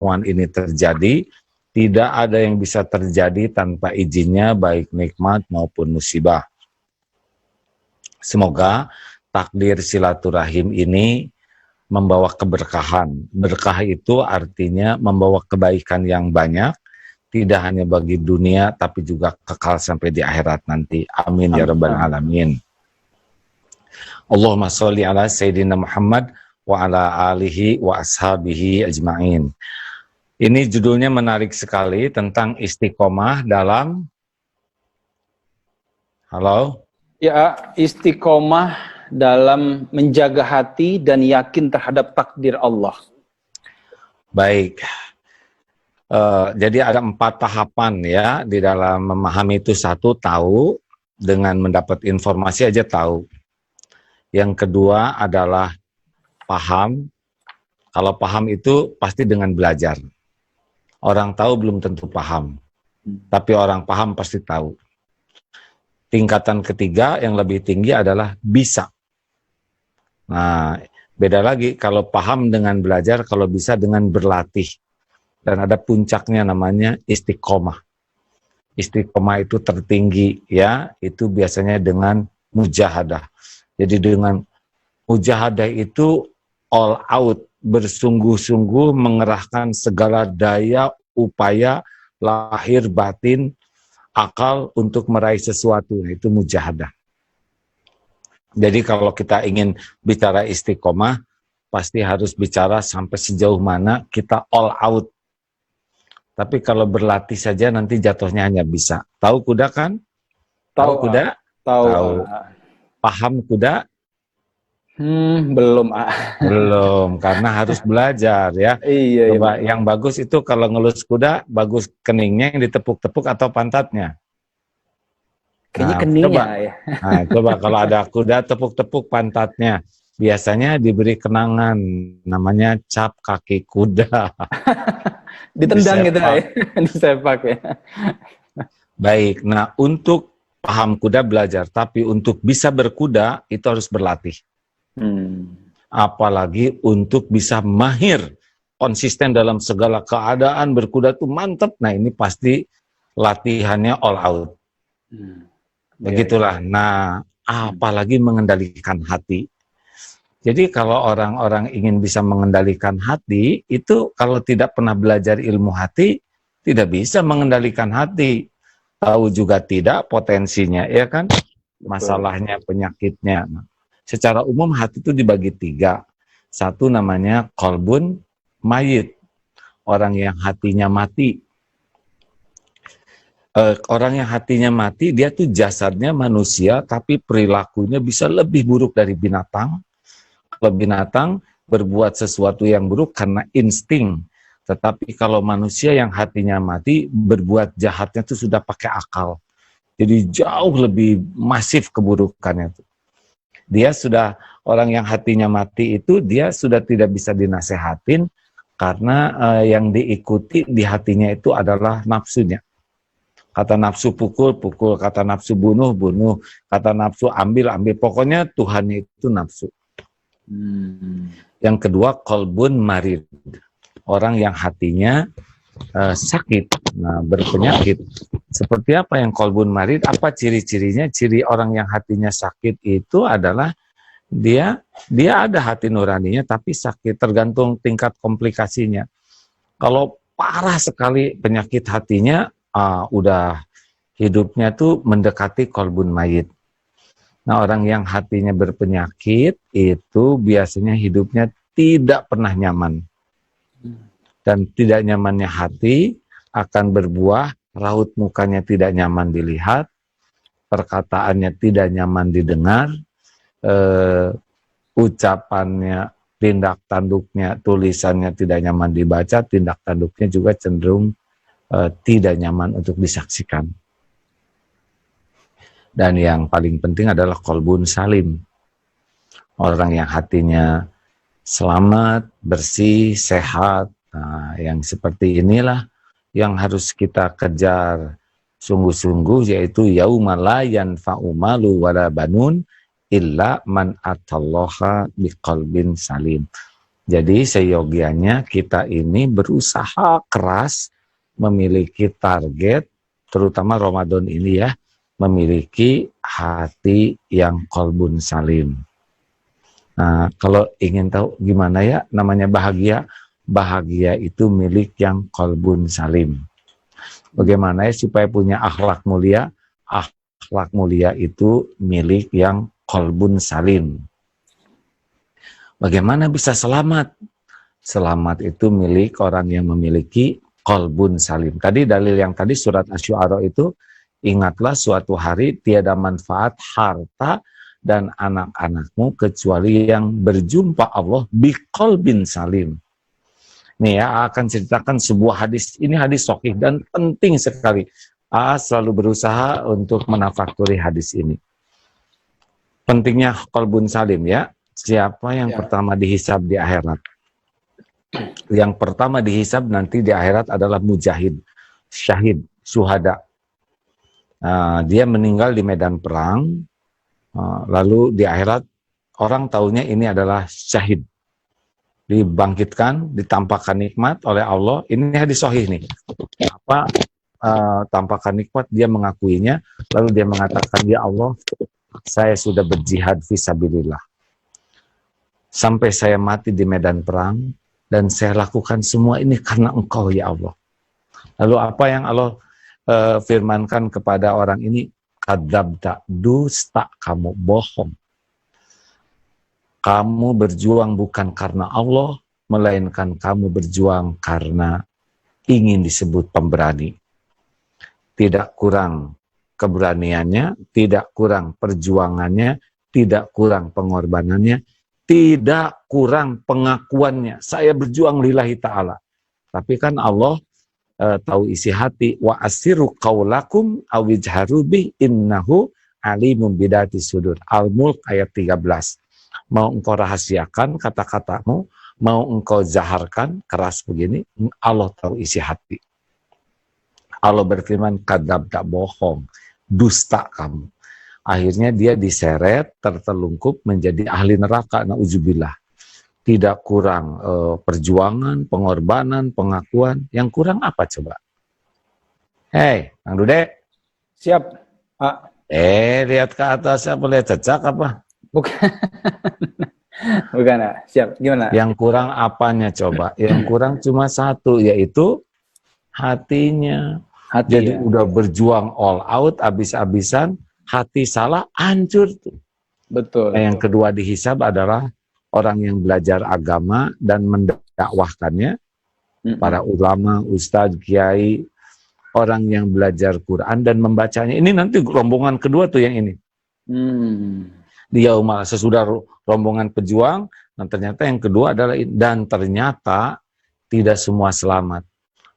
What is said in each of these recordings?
pertemuan ini terjadi. Tidak ada yang bisa terjadi tanpa izinnya, baik nikmat maupun musibah. Semoga takdir silaturahim ini membawa keberkahan. Berkah itu artinya membawa kebaikan yang banyak, tidak hanya bagi dunia, tapi juga kekal sampai di akhirat nanti. Amin ya rabbal alamin. Allahumma sholli ala Sayyidina Muhammad wa ala alihi wa ashabihi ajma'in. Ini judulnya menarik sekali, tentang istiqomah dalam... Halo? Ya, istiqomah dalam menjaga hati dan yakin terhadap takdir Allah. Baik. Jadi ada 4 tahapan ya di dalam memahami itu. 1, tahu, dengan mendapat informasi aja tahu. Yang kedua adalah paham. Kalau paham itu pasti dengan belajar. Orang tahu belum tentu paham, tapi orang paham pasti tahu. Tingkatan ketiga yang lebih tinggi adalah bisa. Nah, beda lagi kalau paham dengan belajar, kalau bisa dengan berlatih. Dan ada puncaknya namanya istiqomah. Istiqomah itu tertinggi ya, itu biasanya dengan mujahadah. Jadi dengan mujahadah itu all out, bersungguh-sungguh mengerahkan segala daya, upaya, lahir, batin, akal untuk meraih sesuatu. Itu mujahadah. Jadi kalau kita ingin bicara istiqomah, pasti harus bicara sampai sejauh mana kita all out. Tapi kalau berlatih saja nanti jatuhnya hanya bisa. Tahu kuda kan? Tahu kuda? Tahu. Paham kuda? Belum. Belum, karena harus belajar ya. Iya. Coba yang bagus itu kalau ngelus kuda, bagus keningnya yang ditepuk-tepuk atau pantatnya? Kayaknya keningnya ya. Coba kalau ada kuda tepuk-tepuk pantatnya. Biasanya diberi kenangan, namanya cap kaki kuda. Ditendang gitu ya, disepak ya. Baik, nah untuk paham kuda belajar, tapi untuk bisa berkuda itu harus berlatih. Apalagi untuk bisa mahir, konsisten dalam segala keadaan, berkuda tuh mantep. Nah ini pasti latihannya all out. Begitulah. Nah, apalagi mengendalikan hati. Jadi kalau orang-orang ingin bisa mengendalikan hati, itu kalau tidak pernah belajar ilmu hati, tidak bisa mengendalikan hati. Tahu juga tidak potensinya, ya kan? Masalahnya, penyakitnya. Nah, secara umum hati itu dibagi 3. 1 namanya qalbun mayit, orang yang hatinya mati. Orang yang hatinya mati, dia tuh jasadnya manusia, tapi perilakunya bisa lebih buruk dari binatang. Kalau binatang berbuat sesuatu yang buruk karena insting. Tetapi kalau manusia yang hatinya mati, berbuat jahatnya itu sudah pakai akal. Jadi jauh lebih masif keburukannya itu. Dia sudah, orang yang hatinya mati itu, dia sudah tidak bisa dinasehatin, karena yang diikuti di hatinya itu adalah nafsunya. Kata nafsu pukul, pukul. Kata nafsu bunuh, bunuh. Kata nafsu ambil, ambil. Pokoknya Tuhannya itu nafsu. Yang kedua, qalbun marid. Orang yang hatinya sakit, nah, berpenyakit. Seperti apa yang qalbun marid? Apa ciri-cirinya? Ciri orang yang hatinya sakit itu adalah dia ada hati nuraninya tapi sakit, tergantung tingkat komplikasinya. Kalau parah sekali penyakit hatinya, udah hidupnya tuh mendekati qalbun mayit. Nah, orang yang hatinya berpenyakit itu biasanya hidupnya tidak pernah nyaman. Dan tidak nyamannya hati akan berbuah, raut mukanya tidak nyaman dilihat, perkataannya tidak nyaman didengar, ucapannya, tindak tanduknya, tulisannya tidak nyaman dibaca, tindak tanduknya juga cenderung tidak nyaman untuk disaksikan. Dan yang paling penting adalah qalbun salim. Orang yang hatinya selamat, bersih, sehat. Nah, yang seperti inilah yang harus kita kejar sungguh-sungguh, yaitu yauma la yanfa'u malu wala banun illa man atallaha biqalbin salim. Jadi seyogianya kita ini berusaha keras memiliki target, terutama Ramadan ini ya, memiliki hati yang qalbun salim. Nah, kalau ingin tahu gimana ya namanya bahagia, bahagia itu milik yang qalbun salim. Bagaimana ya supaya punya akhlak mulia? Akhlak mulia itu milik yang qalbun salim. Bagaimana bisa selamat? Selamat itu milik orang yang memiliki qalbun salim. Tadi dalil yang tadi surat Asy-Syu'ara itu, ingatlah suatu hari tiada manfaat harta dan anak-anakmu kecuali yang berjumpa Allah biqalbin salim. Nih ya, akan ceritakan sebuah hadis. Ini hadis sahih dan penting sekali. Selalu berusaha untuk menafakkuri hadis ini. Pentingnya qalbun salim ya. Siapa yang pertama dihisab di akhirat? Yang pertama dihisab nanti di akhirat adalah mujahid, syahid, syuhada. Dia meninggal di medan perang, lalu di akhirat orang taunya ini adalah syahid. Dibangkitkan, ditampakkan nikmat oleh Allah. Ini hadis sahih nih. Tampakkan nikmat, dia mengakuinya, lalu dia mengatakan, ya Allah, saya sudah berjihad fisabilillah. Sampai saya mati di medan perang, dan saya lakukan semua ini karena Engkau ya Allah. Lalu apa yang Allah firmankan kepada orang ini? Kadzabta, dusta kamu, bohong. Kamu berjuang bukan karena Allah, melainkan kamu berjuang karena ingin disebut pemberani. Tidak kurang keberaniannya, tidak kurang perjuangannya, tidak kurang pengorbanannya, tidak kurang pengakuannya. Saya berjuang lillahi ta'ala. Tapi kan Allah tahu isi hati. Wa asiru qaulakum awijharu bih innahu alimun bidati sudur. Al-Mulk ayat 13. Mau engkau rahasiakan kata-katamu, mau engkau zaharkan, keras begini, Allah tahu isi hati. Allah berfirman, kadzab, tak bohong, dusta kamu. Akhirnya dia diseret, tertelungkup menjadi ahli neraka, na'udzubillah. Tidak kurang perjuangan, pengorbanan, pengakuan. Yang kurang apa coba? Hei, Kang Dude. Siap, Pak. Lihat ke atas apa? Lihat cecak apa? Bukan. Bukan, Pak. Siap. Gimana? Yang kurang apanya coba? Yang kurang cuma satu, yaitu hatinya. Jadi udah berjuang all out, abis-abisan, hati salah, hancur tuh. Betul. Yang kedua dihisab adalah orang yang belajar agama dan mendakwahkannya, para ulama, ustadz, kiai, orang yang belajar Quran dan membacanya. Ini nanti rombongan kedua tuh yang ini. Dia sesudah rombongan pejuang, dan ternyata yang kedua adalah, dan ternyata tidak semua selamat.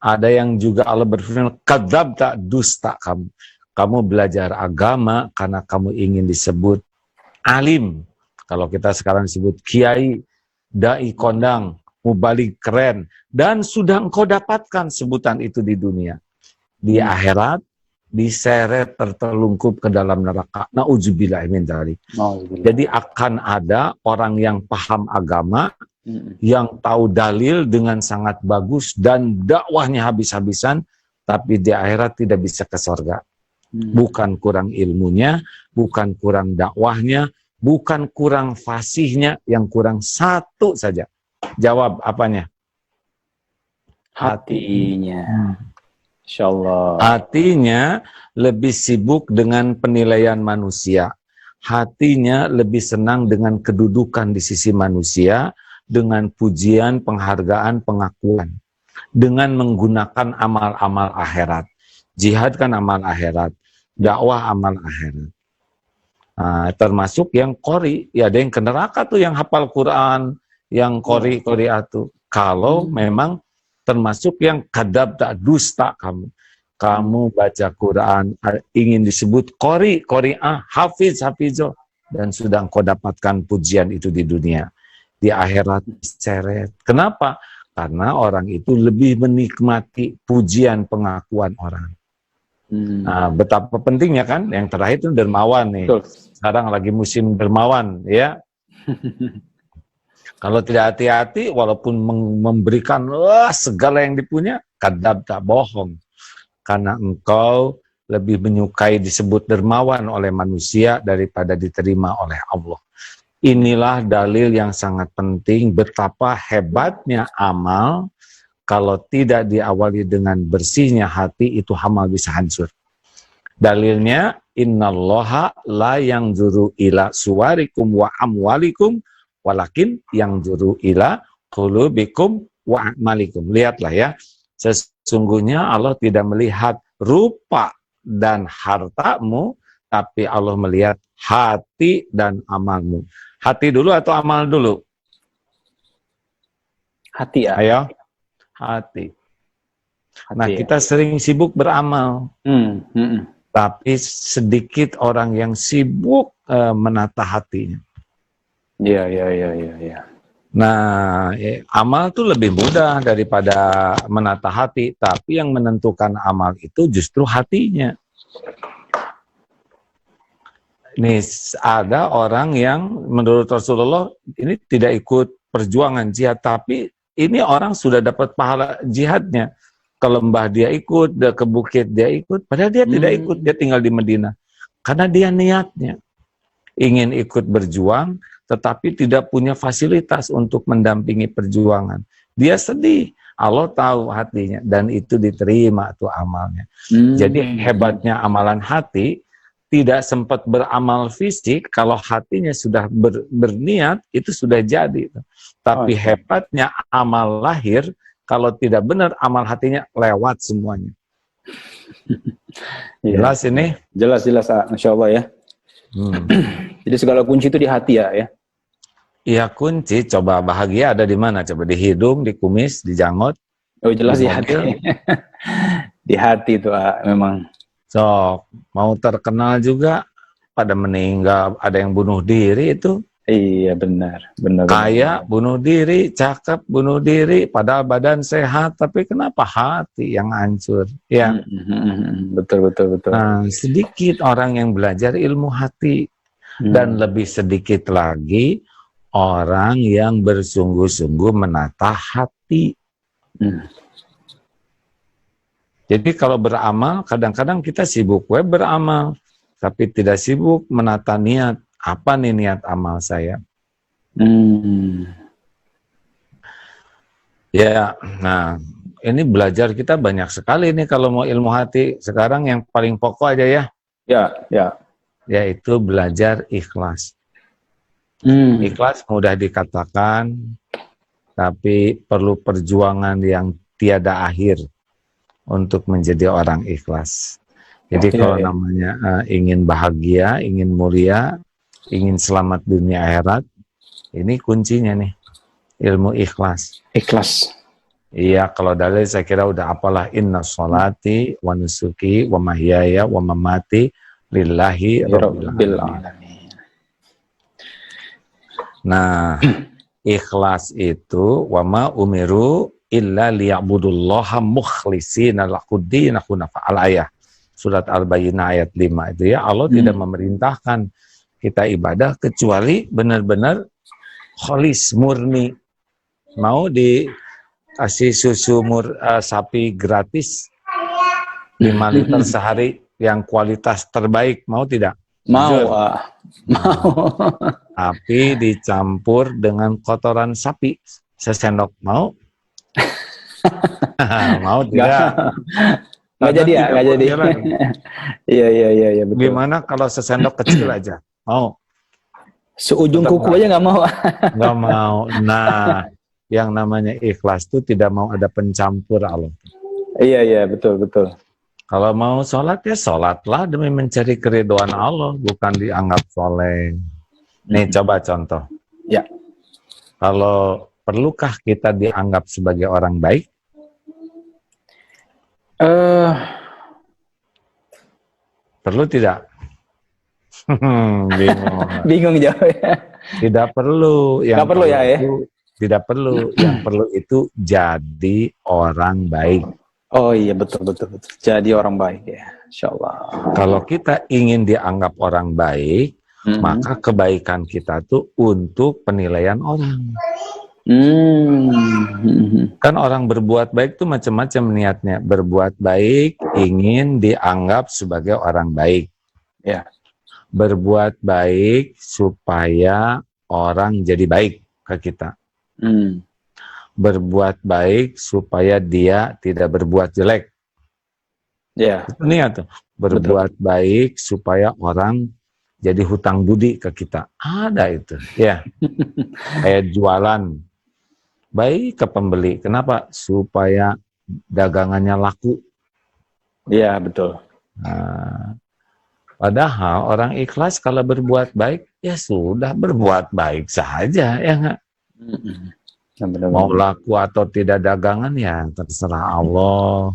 Ada yang juga Allah berfirman, kadzab, tak dusta kamu. Kamu belajar agama karena kamu ingin disebut alim. Kalau kita sekarang disebut kiai, dai kondang, mubalik keren. Dan sudah engkau dapatkan sebutan itu di dunia. Di akhirat, diseret tertelungkup ke dalam neraka. Na'udzubillah min dzalik. Jadi akan ada orang yang paham agama, yang tahu dalil dengan sangat bagus dan dakwahnya habis-habisan, tapi di akhirat tidak bisa ke surga. Bukan kurang ilmunya, bukan kurang dakwahnya, bukan kurang fasihnya, yang kurang satu saja. Jawab apanya? Hatinya. Insyaallah. Hatinya lebih sibuk dengan penilaian manusia. Hatinya lebih senang dengan kedudukan di sisi manusia, dengan pujian, penghargaan, pengakuan. Dengan menggunakan amal-amal akhirat. Jihad kan amal akhirat. Dakwah amal akhirat. Termasuk yang qori. Ya ada yang ke neraka tuh yang hafal Quran, yang qori tuh. Kalau memang termasuk yang kadzab, tak dusta kamu. Kamu baca Quran, ingin disebut qori'ah, hafizoh. Dan sudah engkau dapatkan pujian itu di dunia. Di akhirat diseret. Kenapa? Karena orang itu lebih menikmati pujian pengakuan orang. Nah, betapa pentingnya kan? Yang terakhir itu dermawan nih. Betul. Sekarang lagi musim dermawan, ya. Kalau tidak hati-hati, walaupun memberikan segala yang dipunya, kadzab, tak bohong. Karena engkau lebih menyukai disebut dermawan oleh manusia daripada diterima oleh Allah. Inilah dalil yang sangat penting betapa hebatnya amal. Kalau tidak diawali dengan bersihnya hati, itu amal bisa hancur. Dalilnya, innallaha la yanzuru ila suwarikum wa amwalikum walakin yanzuru ila qulubikum wa a'malikum. Lihatlah ya, sesungguhnya Allah tidak melihat rupa dan hartamu, tapi Allah melihat hati dan amalmu. Hati dulu atau amal dulu? Hati ya. Ayo, hati. Nah, Hati, kita sering sibuk beramal, ya. tapi sedikit orang yang sibuk menata hatinya. Iya, iya, iya, iya, iya. Nah, amal tuh lebih mudah daripada menata hati, tapi yang menentukan amal itu justru hatinya. Nih, ada orang yang menurut Rasulullah ini tidak ikut perjuangan jihad, tapi ini orang sudah dapat pahala jihadnya. Ke lembah dia ikut, ke bukit dia ikut, padahal dia tidak ikut, dia tinggal di Madinah. Karena dia niatnya ingin ikut berjuang, tetapi tidak punya fasilitas untuk mendampingi perjuangan. Dia sedih, Allah tahu hatinya, dan itu diterima tuh amalnya. Jadi hebatnya amalan hati, tidak sempat beramal fisik, kalau hatinya sudah berniat, itu sudah jadi. Tapi hebatnya amal lahir, kalau tidak benar, amal hatinya lewat semuanya. Jelas ini? Jelas, Masya Allah ya. Jadi segala kunci itu di hati ya. Iya, kunci. Coba bahagia ada di mana? Coba di hidung, di kumis, di janggut. Oh jelas di hati. Di hati itu memang. So, mau terkenal juga, pada meninggal, ada yang bunuh diri itu. Iya benar. Kaya, bunuh diri, cakep, bunuh diri, padahal badan sehat, tapi kenapa hati yang hancur? Ya. Betul. Nah, sedikit orang yang belajar ilmu hati, dan lebih sedikit lagi orang yang bersungguh-sungguh menata hati. Jadi kalau beramal, kadang-kadang kita sibuk beramal, tapi tidak sibuk menata niat. Apa nih niat amal saya? Ya, nah ini belajar kita banyak sekali nih kalau mau ilmu hati. Sekarang yang paling pokok aja ya. Ya. Yaitu belajar ikhlas. Ikhlas mudah dikatakan, tapi perlu perjuangan yang tiada akhir untuk menjadi orang ikhlas. Jadi kalau namanya ingin bahagia, ingin mulia, ingin selamat dunia akhirat, ini kuncinya nih, ilmu ikhlas. Ikhlas. Iya, kalau dalil saya kira udah apalah, inna sholati wa nusuki wa mahyaya wa mamati lillahi rabbil alamin. Nah, ikhlas itu wa ma umiru illa liya'budullaha mukhlishina lahuddin hunafa, al-ayah. Surat Al-Bayyinah ayat 5 itu ya, Allah tidak memerintahkan kita ibadah kecuali benar-benar kholis, murni. Mau dikasih susu sapi gratis 5 liter sehari yang kualitas terbaik, mau tidak? Mau. Mau. Tapi dicampur dengan kotoran sapi sesendok, mau? Mau tidak? Nggak jadi ya, nggak jadi. Iya, betul. Gimana kalau sesendok kecil aja? Mau? Seujung kuku aja nggak mau. Nggak mau. Nah, yang namanya ikhlas itu tidak mau ada pencampur Allah. Iya, betul. Kalau mau sholat ya sholatlah demi mencari keridhaan Allah, bukan dianggap soleh. Nih coba contoh. Ya. Kalau perlukah kita dianggap sebagai orang baik? Perlu tidak? Bingung jawabnya. Tidak perlu. Nggak perlu ya. Tidak perlu. Yang perlu itu jadi orang baik. Oh iya, betul. Jadi orang baik ya, insya Allah. Kalau kita ingin dianggap orang baik, maka kebaikan kita tuh untuk penilaian orang. Kan orang berbuat baik itu macam-macam niatnya. Berbuat baik ingin dianggap sebagai orang baik. Ya. Berbuat baik supaya orang jadi baik ke kita. Berbuat baik supaya dia tidak berbuat jelek. Ya. Itu niat tuh. Berbuat baik supaya orang jadi hutang budi ke kita. Ada itu. Ya. Kayak jualan. Baik ke pembeli. Kenapa? Supaya dagangannya laku. Iya, betul. Nah, padahal orang ikhlas kalau berbuat baik, ya sudah berbuat baik saja, ya nggak? Mau laku atau tidak dagangan ya terserah Allah.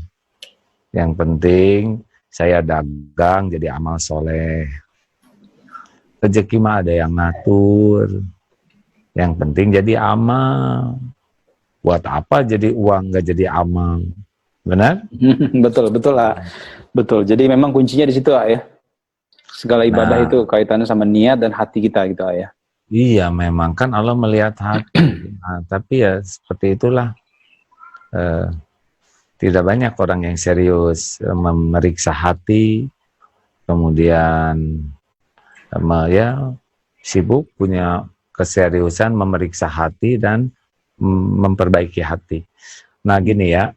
Yang penting saya dagang jadi amal soleh. Rezeki mah ada yang ngatur. Yang penting jadi amal. Buat apa jadi uang nggak jadi amal? Benar? Betul lah. Betul. Jadi memang kuncinya di situ ya. Segala ibadah itu kaitannya sama niat dan hati kita gitu ya. Iya, memang kan Allah melihat hati. Nah, tapi ya seperti itulah. Tidak banyak orang yang serius memeriksa hati, kemudian ya sibuk punya keseriusan memeriksa hati dan memperbaiki hati. Nah gini ya,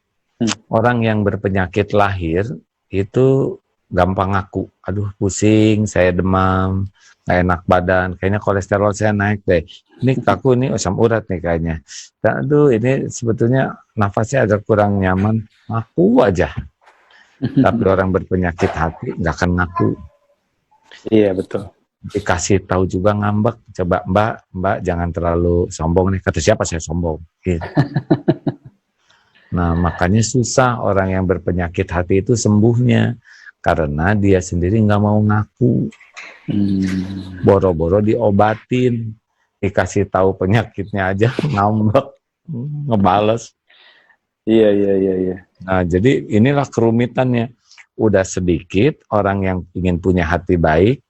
orang yang berpenyakit lahir itu gampang ngaku, aduh pusing, saya demam, nggak enak badan, kayaknya kolesterol saya naik deh. Ini kaku, ini asam urat nih kayaknya. Dan aduh ini sebetulnya nafasnya agak kurang nyaman, ngaku aja. Tapi orang berpenyakit hati nggak akan ngaku. Iya betul. Dikasih tahu juga ngambek, coba mbak jangan terlalu sombong nih. Kata siapa saya sombong? Gitu. Nah makanya susah orang yang berpenyakit hati itu sembuhnya. Karena dia sendiri nggak mau ngaku. Boro-boro diobatin. Dikasih tahu penyakitnya aja ngambek, ngebales. Iya. Nah, jadi inilah kerumitannya. Udah sedikit orang yang ingin punya hati baik,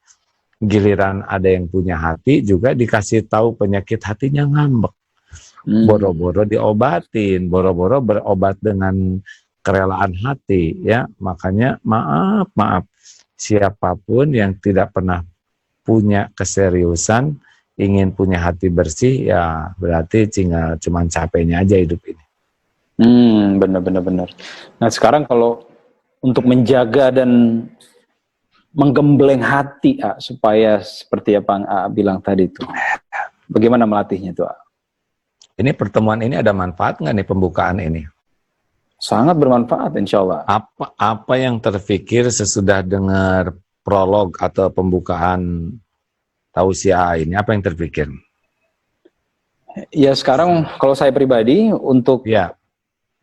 giliran ada yang punya hati juga dikasih tahu penyakit hatinya ngambek. Boro-boro diobatin, boro-boro berobat dengan kerelaan hati ya. Makanya maaf siapapun yang tidak pernah punya keseriusan ingin punya hati bersih ya berarti cuma capeknya aja hidup ini. Benar. Nah sekarang kalau untuk menjaga dan menggembleng hati supaya seperti apa yang bilang tadi itu, bagaimana melatihnya tuh? Ini pertemuan ini ada manfaat nggak nih pembukaan ini? Sangat bermanfaat insya Allah. Apa yang terfikir sesudah dengar prolog atau pembukaan tausiah ini, apa yang terfikir? Ya sekarang kalau saya pribadi untuk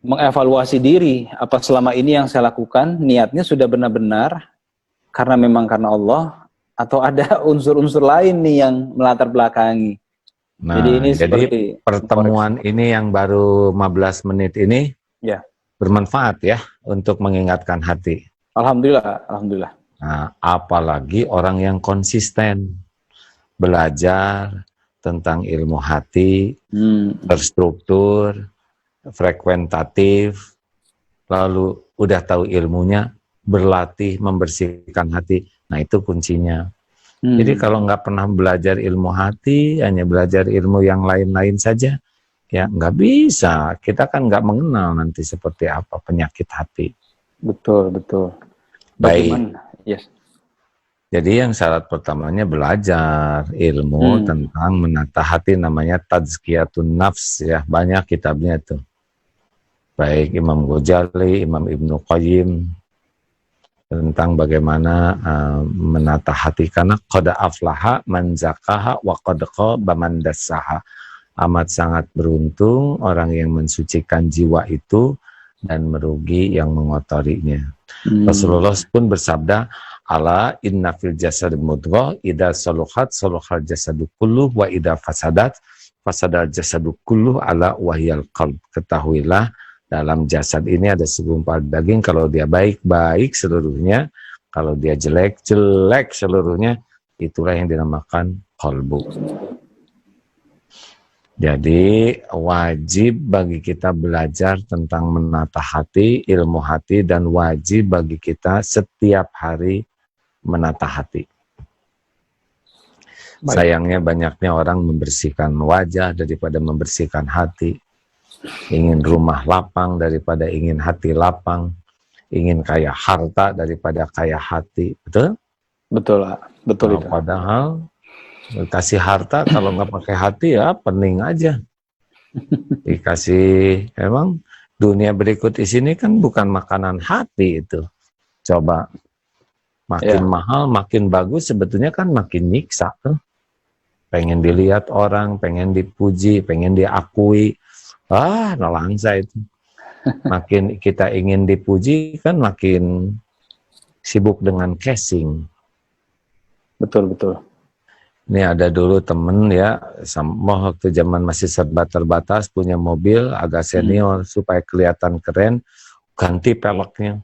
mengevaluasi diri, apa selama ini yang saya lakukan niatnya sudah benar-benar karena Allah atau ada unsur-unsur lain nih yang melatar belakangi. Nah, jadi pertemuan ini yang baru 15 menit ini bermanfaat ya untuk mengingatkan hati. Alhamdulillah. Nah, apalagi orang yang konsisten belajar tentang ilmu hati, terstruktur, frekuentatif, lalu udah tahu ilmunya, berlatih membersihkan hati. Nah itu kuncinya. Jadi kalau nggak pernah belajar ilmu hati, hanya belajar ilmu yang lain-lain saja, ya nggak bisa. Kita kan nggak mengenal nanti seperti apa penyakit hati. Betul. Baik. Yes. Jadi yang syarat pertamanya belajar ilmu tentang menata hati, namanya Tazkiyatun Nafs ya, banyak kitabnya tuh. Baik Imam Ghazali, Imam Ibnu Qayyim tentang bagaimana menata hati, karena qad aflaha man zakaha wa qad khaba man dassaha. Amat sangat beruntung orang yang mensucikan jiwa itu dan merugi yang mengotorinya. Rasulullah pun bersabda, ala inna fil jasad mudghah idza saluhat saluhal jasadu kulluh wa idza fasadat fasadal jasadu kulluh ala wahyal qalb. Ketahuilah dalam jasad ini ada segumpal daging, kalau dia baik seluruhnya, kalau dia jelek seluruhnya. Itulah yang dinamakan qalbu. Jadi wajib bagi kita belajar tentang menata hati, ilmu hati, dan wajib bagi kita setiap hari menata hati. Baik. Sayangnya banyaknya orang membersihkan wajah daripada membersihkan hati. Ingin rumah lapang daripada ingin hati lapang. Ingin kaya harta daripada kaya hati. Betul? Betul, betul itu. Padahal kasih harta kalau nggak pakai hati ya pening aja. Dikasih, emang dunia berikut di sini kan bukan makanan hati itu. Coba makin mahal, makin bagus, sebetulnya kan makin nyiksa tuh. Pengen dilihat orang, pengen dipuji, pengen diakui. Nalangsa itu. Makin kita ingin dipuji kan makin sibuk dengan casing. Betul, betul. Ini ada dulu temen ya, sama waktu zaman masih serba terbatas, punya mobil agak senior supaya kelihatan keren, ganti peleknya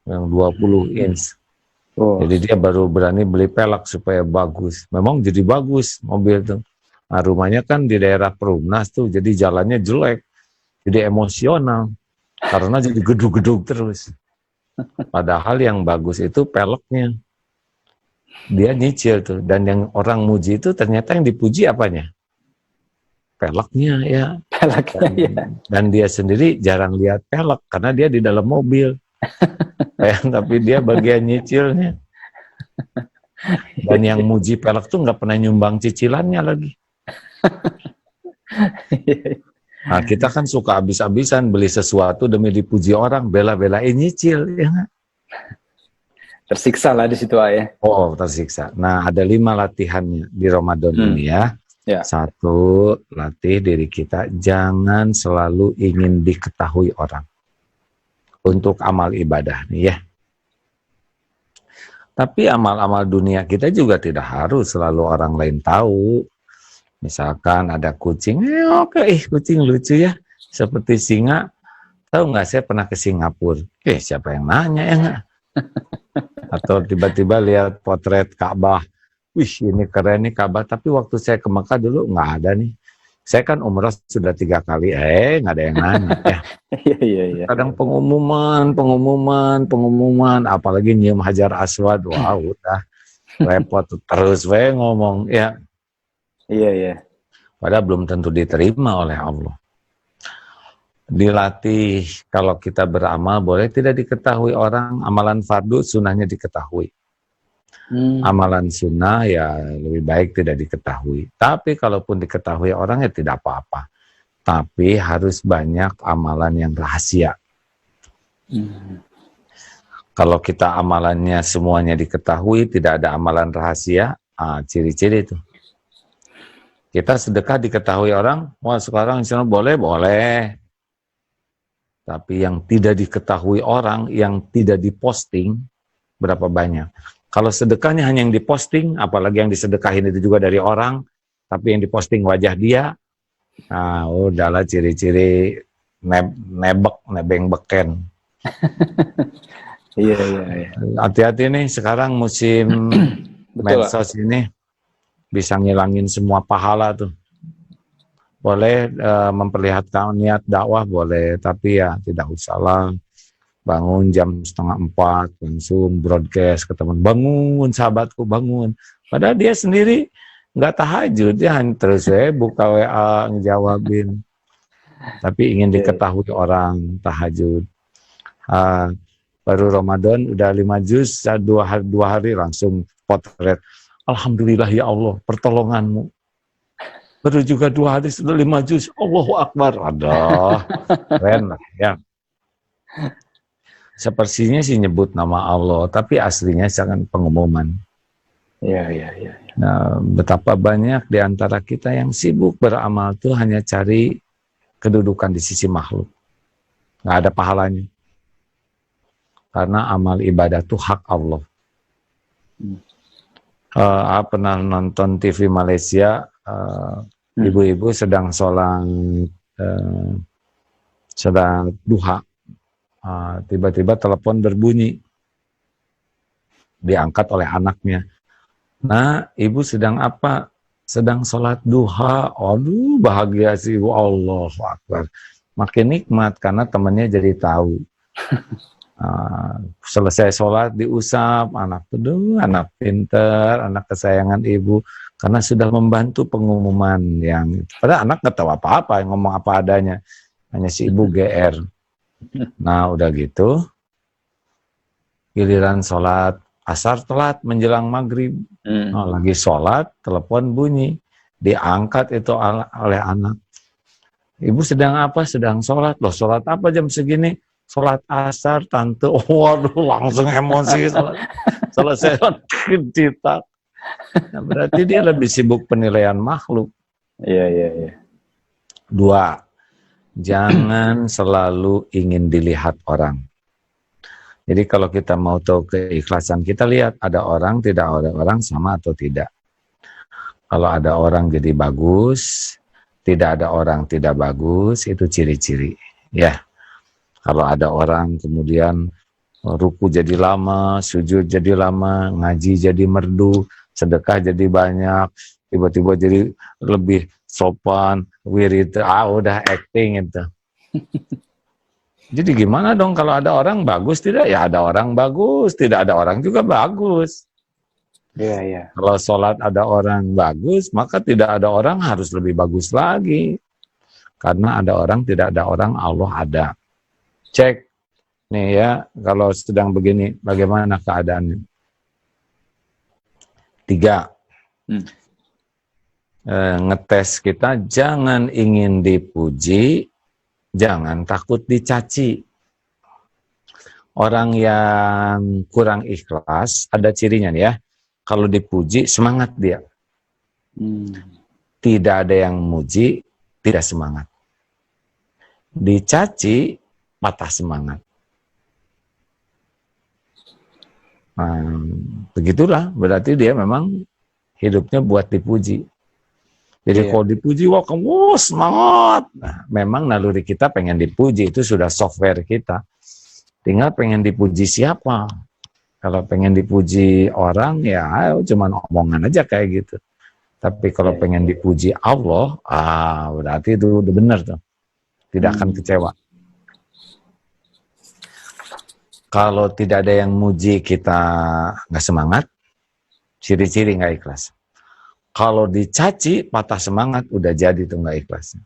yang 20 inch. Jadi dia baru berani beli pelek supaya bagus. Memang jadi bagus mobil tuh. Nah, rumahnya kan di daerah Perumnas tuh, jadi jalannya jelek, jadi emosional karena jadi gedug-gedug terus. Padahal yang bagus itu peleknya. Dia nyicil tuh, dan yang orang muji itu ternyata yang dipuji apanya? Peleknya ya. Peleknya ya. Dan dia sendiri jarang lihat pelek karena dia di dalam mobil. Tapi dia bagian nyicilnya. Dan yang muji pelek tuh nggak pernah nyumbang cicilannya lagi. Nah, kita kan suka habis-habisan beli sesuatu demi dipuji orang, bela-belain nyicil ya nggak? Tersiksa lah di situ ya. Oh, tersiksa. Nah, ada 5 latihannya di Ramadan ini ya. Satu, latih diri kita jangan selalu ingin diketahui orang untuk amal ibadah nih ya. Tapi amal-amal dunia kita juga tidak harus selalu orang lain tahu. Misalkan ada kucing, kucing lucu ya, seperti singa. Tahu nggak, saya pernah ke Singapura. Siapa yang nanya ya nggak? Atau tiba-tiba lihat potret Ka'bah, wih ini keren nih Ka'bah, tapi waktu saya ke Mekah dulu nggak ada nih. Saya kan umrah sudah 3 kali, nggak ada yang nanya ya. Kadang pengumuman, apalagi nyium Hajar Aswad, wah udah repot terus ngomong ya. Iya. Padahal belum tentu diterima oleh Allah. Dilatih kalau kita beramal boleh tidak diketahui orang, amalan fardu sunnahnya diketahui. Amalan sunnah ya lebih baik tidak diketahui. Tapi kalaupun diketahui orang ya tidak apa-apa. Tapi harus banyak amalan yang rahasia. Kalau kita amalannya semuanya diketahui, tidak ada amalan rahasia, ciri-ciri itu. Kita sedekah diketahui orang, wah sekarang insya Allah boleh. Tapi yang tidak diketahui orang, yang tidak diposting, berapa banyak. Kalau sedekahnya hanya yang diposting, apalagi yang disedekahin itu juga dari orang, tapi yang diposting wajah dia, nah udahlah ciri-ciri nebeng beken. Iya. Hati-hati nih, sekarang musim medsos ini bisa ngilangin semua pahala tuh. Boleh memperlihatkan niat dakwah boleh, tapi ya tidak usahlah bangun jam 3:30 langsung broadcast ke teman, bangun sahabatku bangun. Padahal dia sendiri nggak tahajud, dia hanya terus buka WA ngejawabin. Tapi ingin diketahui orang tahajud. Baru Ramadan udah 5 juz, 2 hari langsung potret. Alhamdulillah ya Allah, pertolonganmu. Baru juga 2 hari sudah 5 juz. Allahu Akbar. Aduh, keren lah ya. Sepertinya sih nyebut nama Allah, tapi aslinya jangan pengumuman. Iya. Nah, betapa banyak di antara kita yang sibuk beramal tuh hanya cari kedudukan di sisi makhluk. Nggak ada pahalanya. Karena amal ibadah itu hak Allah. Pernah nonton TV Malaysia, ibu-ibu sedang sholat duha, tiba-tiba telepon berbunyi, diangkat oleh anaknya. Nah, ibu sedang apa? sedang sholat duha, aduh bahagia sih, Allahu Akbar. Makin nikmat karena temannya jadi tahu. Selesai sholat diusap, anak peduh, anak pinter, anak kesayangan ibu, karena sudah membantu pengumuman yang, padahal anak nggak tahu apa-apa, yang ngomong apa adanya, hanya si ibu GR. Nah udah gitu, giliran sholat asar telat menjelang maghrib, lagi sholat, telepon bunyi, diangkat itu oleh anak. Ibu sedang apa? Sedang sholat. Loh sholat apa jam segini? Sholat asar, tante. Oh, waduh, langsung emosi. Selesai ditak. Nah, berarti dia lebih sibuk penilaian makhluk. Iya. 2, jangan selalu ingin dilihat orang. Jadi kalau kita mau tahu keikhlasan, kita lihat ada orang, tidak ada orang, sama atau tidak. Kalau ada orang jadi bagus, tidak ada orang tidak bagus, itu ciri-ciri. Ya. Kalau ada orang kemudian ruku jadi lama, sujud jadi lama, ngaji jadi merdu, sedekah jadi banyak, tiba-tiba jadi lebih sopan, wirid, udah acting itu. Jadi gimana dong kalau ada orang bagus tidak? Ya ada orang bagus, tidak ada orang juga bagus. Iya. Kalau sholat ada orang bagus, maka tidak ada orang harus lebih bagus lagi. Karena ada orang, tidak ada orang, Allah ada. Cek nih ya, kalau sedang begini, bagaimana keadaannya? 3, ngetes kita, jangan ingin dipuji, jangan takut dicaci. Orang yang kurang ikhlas, ada cirinya nih ya, kalau dipuji, semangat dia. Tidak ada yang muji, tidak semangat. Dicaci, patah semangat. Begitulah, berarti dia memang hidupnya buat dipuji. Jadi kalau dipuji, wah kamu semangat. Nah, memang naluri kita pengen dipuji, itu sudah software kita. Tinggal pengen dipuji siapa. Kalau pengen dipuji orang, ya cuman omongan aja kayak gitu. Tapi kalau pengen dipuji Allah, berarti itu udah benar tuh. Tidak akan kecewa. Kalau tidak ada yang muji kita nggak semangat, ciri-ciri nggak ikhlas. Kalau dicaci, patah semangat, udah jadi tuh nggak ikhlasnya.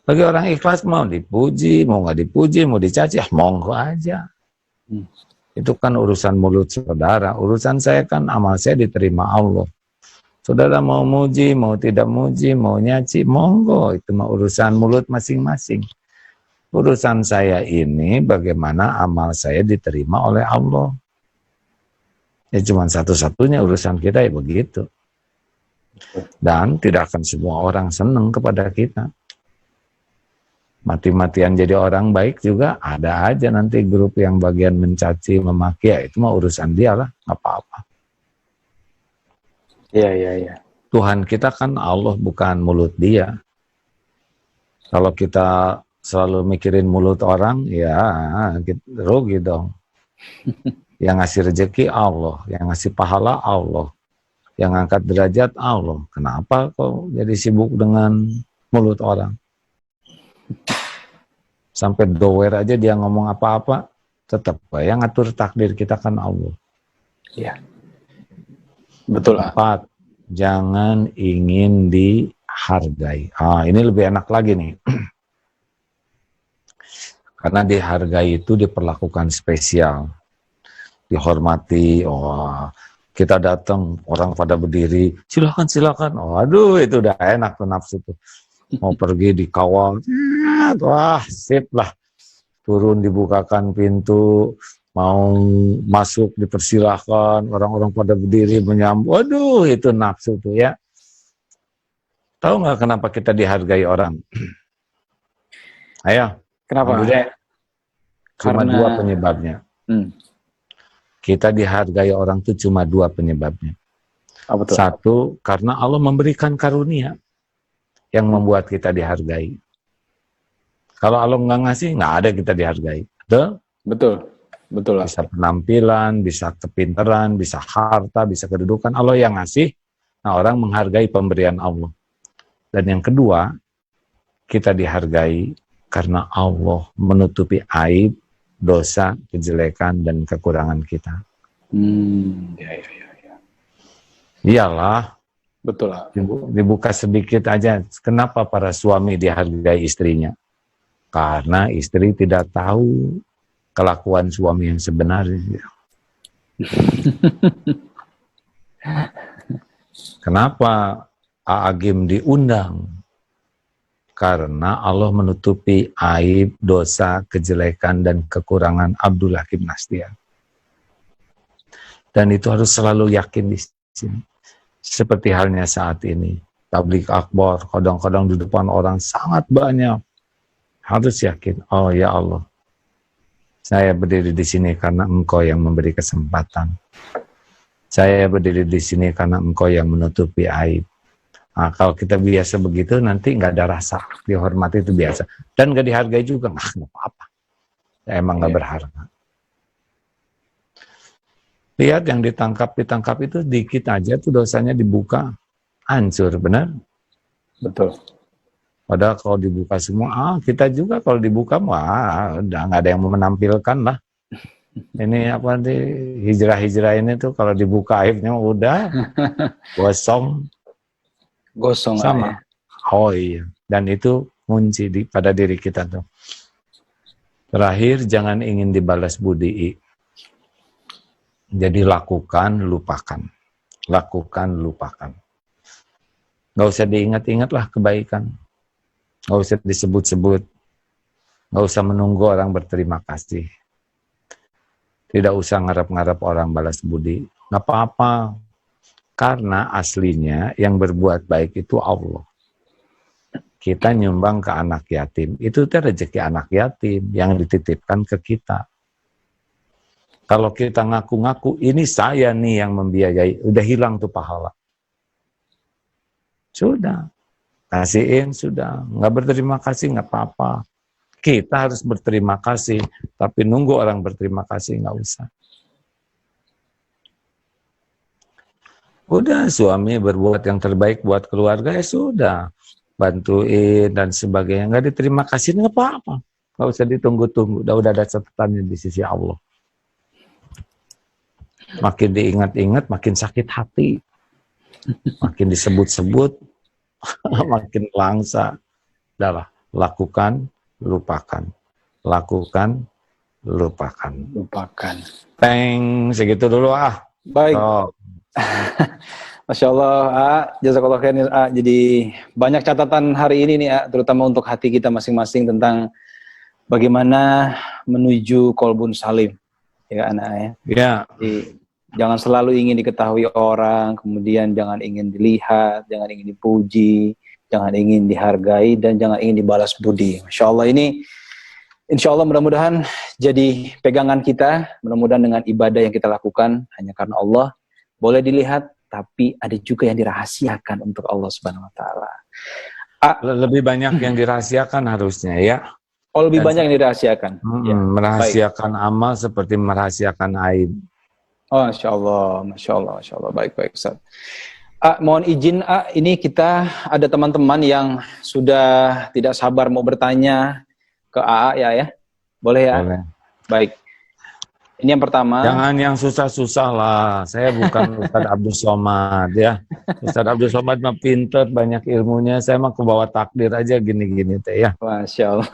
Bagi orang ikhlas mau dipuji, mau nggak dipuji, mau dicaci, monggo aja. Itu kan urusan mulut saudara. Urusan saya kan amal saya diterima Allah. Saudara mau muji, mau tidak muji, mau nyaci, monggo. Itu mah urusan mulut masing-masing. Urusan saya ini bagaimana amal saya diterima oleh Allah. Ya cuma satu-satunya urusan kita ya begitu. Dan tidak akan semua orang senang kepada kita. Mati-matian jadi orang baik juga ada aja nanti grup yang bagian mencaci, memaki, ya itu mah urusan dia lah, nggak apa-apa. Iya. Tuhan kita kan Allah, bukan mulut dia. Kalau kita selalu mikirin mulut orang, ya rugi dong. Yang ngasih rezeki Allah, yang ngasih pahala Allah, yang angkat derajat Allah. Kenapa kok jadi sibuk dengan mulut orang? Sampai dower aja dia ngomong apa-apa, tetap yang ngatur takdir kita kan Allah. Iya. Betul. 4, jangan ingin dihargai. Ini lebih enak lagi nih. Karena dihargai itu diperlakukan spesial, dihormati. Kita datang, orang pada berdiri, silakan. Aduh, itu udah enak tuh nafsu tuh. Mau pergi dikawal, wah sip lah. Turun dibukakan pintu, mau masuk dipersilahkan, orang-orang pada berdiri menyambut. Waduh, itu nafsu tuh ya. Tahu nggak kenapa kita dihargai orang? Ayo. Kenapa? Cuma 2 penyebabnya. Kita dihargai orang itu cuma 2 penyebabnya. Betul. 1, karena Allah memberikan karunia yang membuat kita dihargai. Kalau Allah nggak ngasih, nggak ada kita dihargai. Betul. Bisa penampilan, bisa kepintaran, bisa harta, bisa kedudukan. Allah yang ngasih, Nah, orang menghargai pemberian Allah. Dan yang kedua, kita dihargai karena Allah menutupi aib, dosa, kejelekan, dan kekurangan kita. Ya. Iyalah, Betul lah. Dibuka sedikit aja. Kenapa para suami dihargai istrinya? Karena istri tidak tahu kelakuan suami yang sebenarnya. Kenapa A'agim diundang? Karena Allah menutupi aib, dosa, kejelekan, dan kekurangan Abdullah bin Nastia. Dan itu harus selalu yakin di sini. Seperti halnya saat ini. Tabligh akbar, kadang-kadang di depan orang sangat banyak. Harus yakin, oh ya Allah, saya berdiri di sini karena Engkau yang memberi kesempatan. Saya berdiri di sini karena Engkau yang menutupi aib. Nah, kalau kita biasa begitu, nanti nggak ada rasa dihormati, itu biasa. Dan nggak dihargai juga, nggak apa-apa. Ya, emang nggak berharga. Lihat yang ditangkap itu dikit aja, tuh dosanya dibuka, hancur, benar? Betul. Padahal kalau dibuka semua, kita juga kalau dibuka, udah nggak ada yang mau menampilkan lah. Ini apa nih, hijrah ini tuh kalau dibuka aibnya udah gosong sama. Ya. Oh iya, dan itu kunci pada diri kita tuh. Terakhir, jangan ingin dibalas budi. Jadi lakukan, lupakan. Lakukan, lupakan. Nggak usah diingat-ingat lah kebaikan. Nggak usah disebut-sebut. Nggak usah menunggu orang berterima kasih. Tidak usah ngarep-ngarep orang balas budi. Nggak apa-apa. Karena aslinya yang berbuat baik itu Allah. Kita nyumbang ke anak yatim. Itu rezeki anak yatim yang dititipkan ke kita. Kalau kita ngaku-ngaku, ini saya nih yang membiayai. Udah hilang tuh pahala. Sudah. Kasihin, sudah. Nggak berterima kasih, nggak apa-apa. Kita harus berterima kasih. Tapi nunggu orang berterima kasih, nggak usah. Udah, suami berbuat yang terbaik buat keluarga, ya sudah. Bantuin dan sebagainya. Nggak diterima kasih, nggak apa-apa. Nggak usah ditunggu-tunggu. Udah ada catatannya di sisi Allah. Makin diingat-ingat, makin sakit hati. Makin disebut-sebut, makin langsa. Udahlah, lakukan, lupakan. Lakukan, lupakan. Lupakan. Teng, segitu dulu ah. Baik. So. Masya Allah, jazakallah khairan. Jadi banyak catatan hari ini nih, terutama untuk hati kita masing-masing tentang bagaimana menuju qalbun salim, ya anak ya. Ya. Jadi, jangan selalu ingin diketahui orang, kemudian jangan ingin dilihat, jangan ingin dipuji, jangan ingin dihargai, dan jangan ingin dibalas budi. Masya Allah, ini insya Allah mudah-mudahan jadi pegangan kita, mudah-mudahan dengan ibadah yang kita lakukan hanya karena Allah, boleh dilihat, tapi ada juga yang dirahasiakan untuk Allah Subhanahu Wa Taala. Lebih banyak yang dirahasiakan harusnya ya. Oh, lebih banyak yang dirahasiakan. Ya. Merahasiakan baik. Amal seperti merahasiakan aib. Oh, Masya Allah, Masya Allah, Masya Allah. Baik, Ustaz. Mohon izin, ini kita ada teman-teman yang sudah tidak sabar mau bertanya ke AA ya. Boleh ya? Boleh. Baik. Ini yang pertama. Jangan yang susah-susah lah. Saya bukan Ustaz Abdul Somad ya. Ustaz Abdul Somad mah pinter, banyak ilmunya. Saya mah kebawa takdir aja gini-gini teh ya. Masya Allah.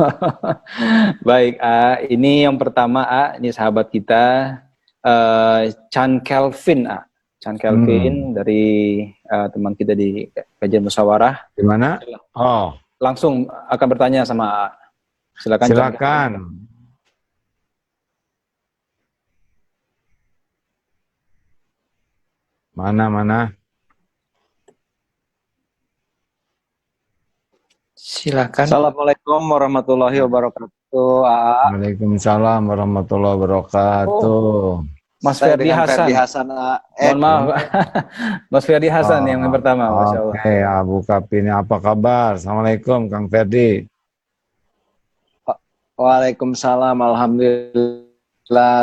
Baik, ini yang pertama, ini sahabat kita, Chan Kelvin, Chan Kelvin dari teman kita di kajian musyawarah. Di mana? Oh, langsung akan bertanya sama silakan. Silakan. Mana? Silakan. Assalamualaikum warahmatullahi wabarakatuh. Waalaikumsalam warahmatullahi wabarakatuh. Mas Ferdi Hasan. Mohon maaf. Mas Ferdi Hasan yang pertama, Masya Allah. Oke, Abu Kapini, apa kabar? Assalamualaikum, Kang Ferdi. Waalaikumsalam, alhamdulillah.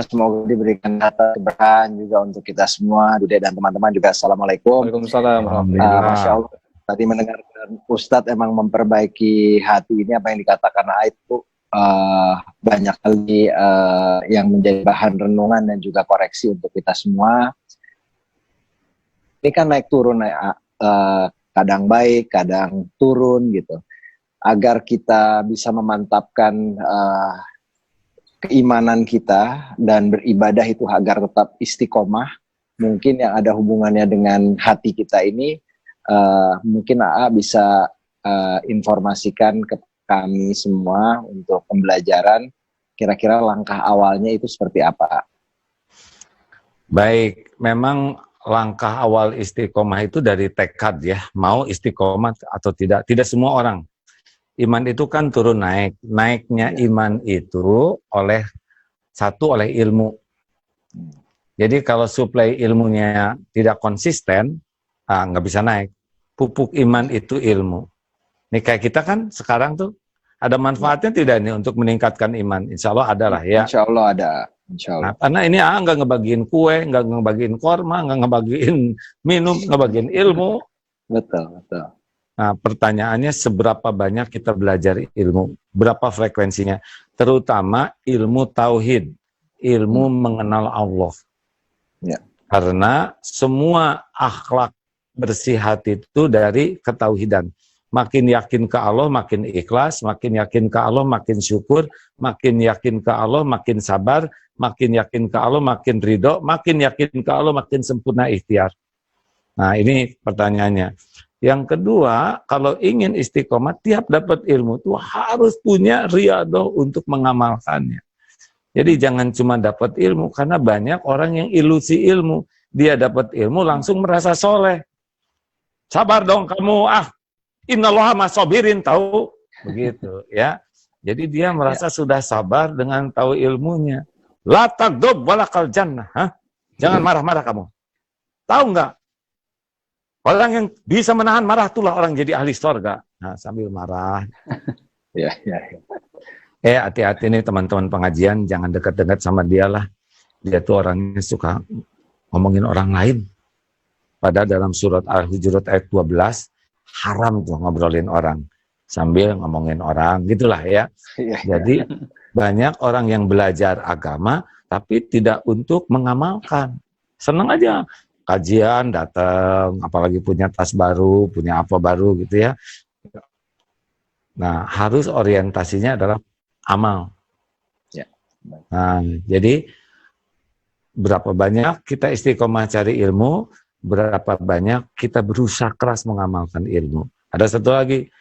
Semoga diberikan kata keberkahan juga untuk kita semua, Dude dan teman-teman juga. Assalamualaikum. Waalaikumsalam. Masya Allah. Tadi mendengarkan Ustadz emang memperbaiki hati ini, apa yang dikatakan itu banyak kali yang menjadi bahan renungan dan juga koreksi untuk kita semua. Ini kan naik turun, kadang baik, kadang turun gitu. Agar kita bisa memantapkan keimanan kita dan beribadah itu agar tetap istiqomah. Mungkin yang ada hubungannya dengan hati kita ini, mungkin AA bisa informasikan ke kami semua untuk pembelajaran, kira-kira langkah awalnya itu seperti apa? Baik, memang langkah awal istiqomah itu dari tekad ya, mau istiqomah atau tidak. Tidak semua orang. Iman itu kan turun naik. Naiknya iman itu oleh ilmu. Jadi kalau suplai ilmunya tidak konsisten, nggak bisa naik. Pupuk iman itu ilmu. Ini kayak kita kan sekarang tuh ada manfaatnya tidak nih untuk meningkatkan iman? Insya Allah ada lah ya. Insya Allah ada. Insya Allah. Nah, karena ini nggak ngebagiin kue, nggak ngebagiin korma, nggak ngebagiin minum, ngebagiin ilmu. Betul, betul. Nah, pertanyaannya seberapa banyak kita belajar ilmu? Berapa frekuensinya? Terutama ilmu tauhid, ilmu mengenal Allah. Ya. Karena semua akhlak bersih hati itu dari ketauhidan. Makin yakin ke Allah, makin ikhlas, makin yakin ke Allah, makin syukur, makin yakin ke Allah, makin sabar, makin yakin ke Allah, makin ridho, makin yakin ke Allah, makin sempurna ikhtiar. Nah, ini pertanyaannya. Yang kedua, kalau ingin istiqomah, tiap dapat ilmu itu harus punya riyadhah untuk mengamalkannya. Jadi jangan cuma dapat ilmu, karena banyak orang yang ilusi ilmu. Dia dapat ilmu langsung merasa soleh. Sabar dong kamu, innallaha masobirin, tahu? Begitu ya. Jadi dia merasa sudah sabar dengan tahu ilmunya. La tagdob walakal jannah. Jangan marah-marah kamu. Tahu nggak? Orang yang bisa menahan marah itulah orang jadi ahli surga. Nah, sambil marah. Ya. Hati-hati nih teman-teman pengajian, jangan dekat-dekat sama dia lah. Dia tuh orangnya suka ngomongin orang lain. Padahal dalam surat Al-Hujurat ayat 12, haram tuh ngobrolin orang. Sambil ngomongin orang, gitulah ya. Jadi banyak orang yang belajar agama, tapi tidak untuk mengamalkan. Senang aja. Kajian datang, apalagi punya tas baru, punya apa baru gitu ya. Nah, harus orientasinya adalah amal. Ya. Nah, jadi berapa banyak kita istiqomah cari ilmu, berapa banyak kita berusaha keras mengamalkan ilmu. Ada satu lagi,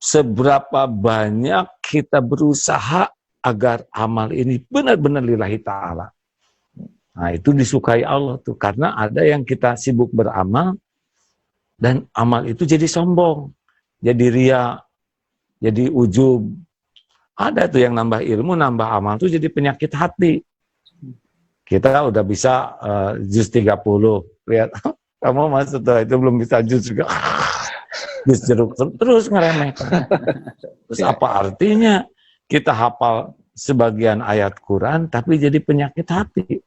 seberapa banyak kita berusaha agar amal ini benar-benar lillahi ta'ala. Nah, itu disukai Allah tuh, karena ada yang kita sibuk beramal dan amal itu jadi sombong, jadi ria, jadi ujub. Ada tuh yang nambah ilmu, nambah amal tuh jadi penyakit hati. Kita udah bisa juz 30, lihat kamu masuk tuh itu belum bisa juz juga. Juz jeruk terus ngeremehkan. Terus apa artinya kita hafal sebagian ayat Quran tapi jadi penyakit hati?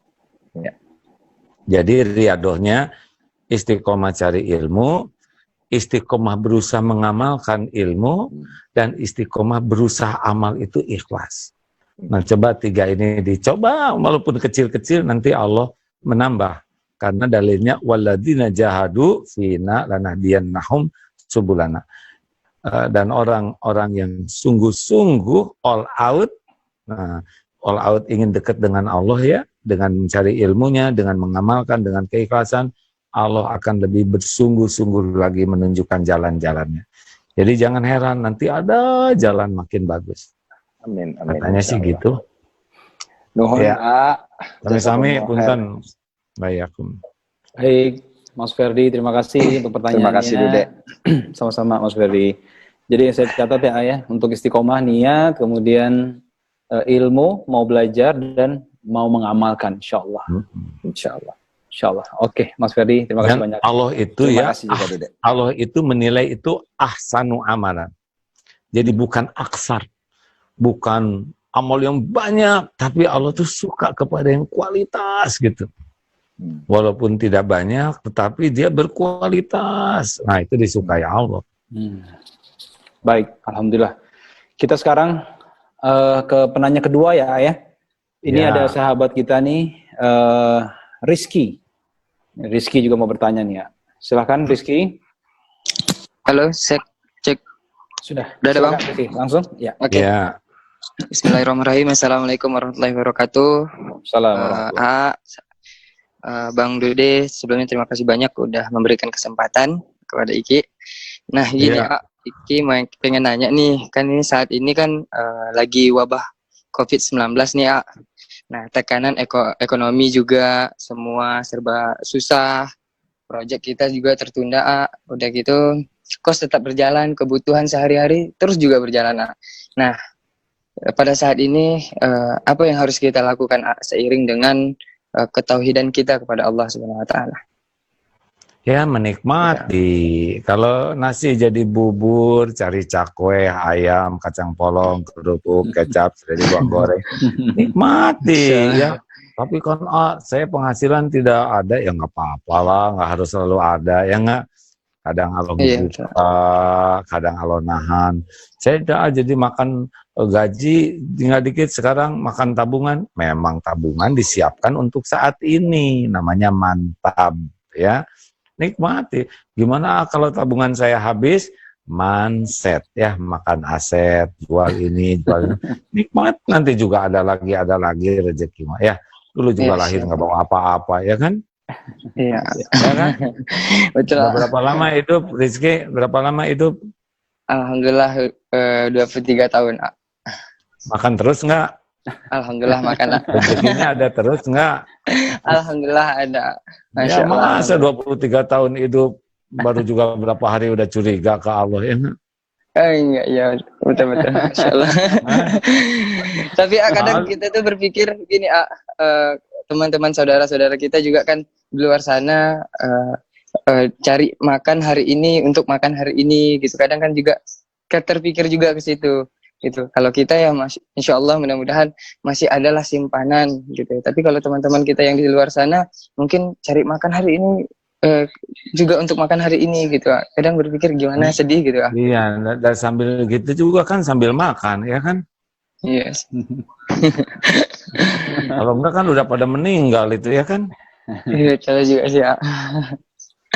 Ya. Jadi riadohnya istiqomah cari ilmu, istiqomah berusaha mengamalkan ilmu, dan istiqomah berusaha amal itu ikhlas. Nah, coba tiga ini dicoba, walaupun kecil-kecil nanti Allah menambah. Karena dalilnya walladzina jahadu fina lanahdiyannahum subulana. Dan orang-orang yang sungguh-sungguh all out, all out ingin dekat dengan Allah ya, dengan mencari ilmunya, dengan mengamalkan, dengan keikhlasan, Allah akan lebih bersungguh-sungguh lagi menunjukkan jalan-jalannya. Jadi jangan heran, nanti ada jalan makin bagus. Amin. Katanya sih gitu. Nuhun ya. Sami-sami punten. Bayakum. Baik, Mas Ferdi, terima kasih untuk pertanyaannya. Terima kasih, Dude. Sama-sama, Mas Ferdi. Jadi yang saya catat ya, untuk istiqomah niat, kemudian ilmu, mau belajar, dan mau mengamalkan, insyaAllah. InsyaAllah. Oke, Mas Ferdi, terima kasih banyak. Allah itu Allah itu menilai itu ahsanu amalan. Jadi bukan aksar, bukan amal yang banyak, tapi Allah tuh suka kepada yang kualitas gitu. Walaupun tidak banyak, tetapi dia berkualitas. Nah, itu disukai Allah. Baik, alhamdulillah. Kita sekarang ke penanya kedua ya. Ini Ya. ada sahabat kita nih, Rizky. Rizky juga mau bertanya nih ya. Silahkan Rizky. Halo, cek. Sudah. Udah ada, Bang? Rizky, langsung? Ya. Oke. Ya. Bismillahirrahmanirrahim. Assalamualaikum warahmatullahi wabarakatuh. Assalamualaikum. Bang Dude, sebelumnya terima kasih banyak udah memberikan kesempatan kepada Iki. Nah, gini, Ya. Iki pengen nanya nih, kan ini saat ini kan lagi wabah COVID-19 nih, Nah, tekanan ekonomi juga semua serba susah. Proyek kita juga tertunda, Udah gitu, kos tetap berjalan, kebutuhan sehari-hari terus juga berjalan, Nah, pada saat ini apa yang harus kita lakukan seiring dengan ketauhidan kita kepada Allah Subhanahu wa taala? Ya, menikmati. Kalau nasi jadi bubur, cari cakwe, ayam, kacang polong, kerupuk, kecap, sudah dibuang goreng. Nikmati ya. Tapi kan saya penghasilan tidak ada, ya nggak apa-apa lah, nggak harus selalu ada, ya nggak. Kadang Allah buka, kadang Allah nahan. Saya jadi makan gaji tinggal dikit, sekarang makan tabungan. Memang tabungan disiapkan untuk saat ini, namanya mantap ya. Nikmati. Gimana kalau tabungan saya habis? Manset ya, makan aset, jual ini, jual ini. Nikmat, nanti juga ada lagi rezeki mah ya. Dulu juga lahir nggak bawa apa-apa ya kan? Iya. Ya kan? Betul. Berapa lama hidup, Rizky? Berapa lama hidup? Alhamdulillah 23 tahun. Makan terus nggak? Alhamdulillah makan. Rezekinya ada terus nggak? Alhamdulillah ada. Ya masa 23 tahun hidup baru juga berapa hari udah curiga ke Allah ya? Enggak, ya betul-betul. Insyaallah. Tapi kadang kita tuh berpikir gini, teman-teman saudara-saudara kita juga kan di luar sana cari makan hari ini untuk makan hari ini gitu. Kadang kan juga terpikir juga ke situ gitu. Kalau kita ya masih, insyaallah mudah-mudahan masih adalah simpanan gitu. Tapi kalau teman-teman kita yang di luar sana mungkin cari makan hari ini juga untuk makan hari ini gitu. Kadang berpikir gimana, sedih gitu. Iya, dan sambil gitu juga kan sambil makan ya kan? Yes. Kalau enggak kan udah pada meninggal itu ya kan? Iya, cara juga sih.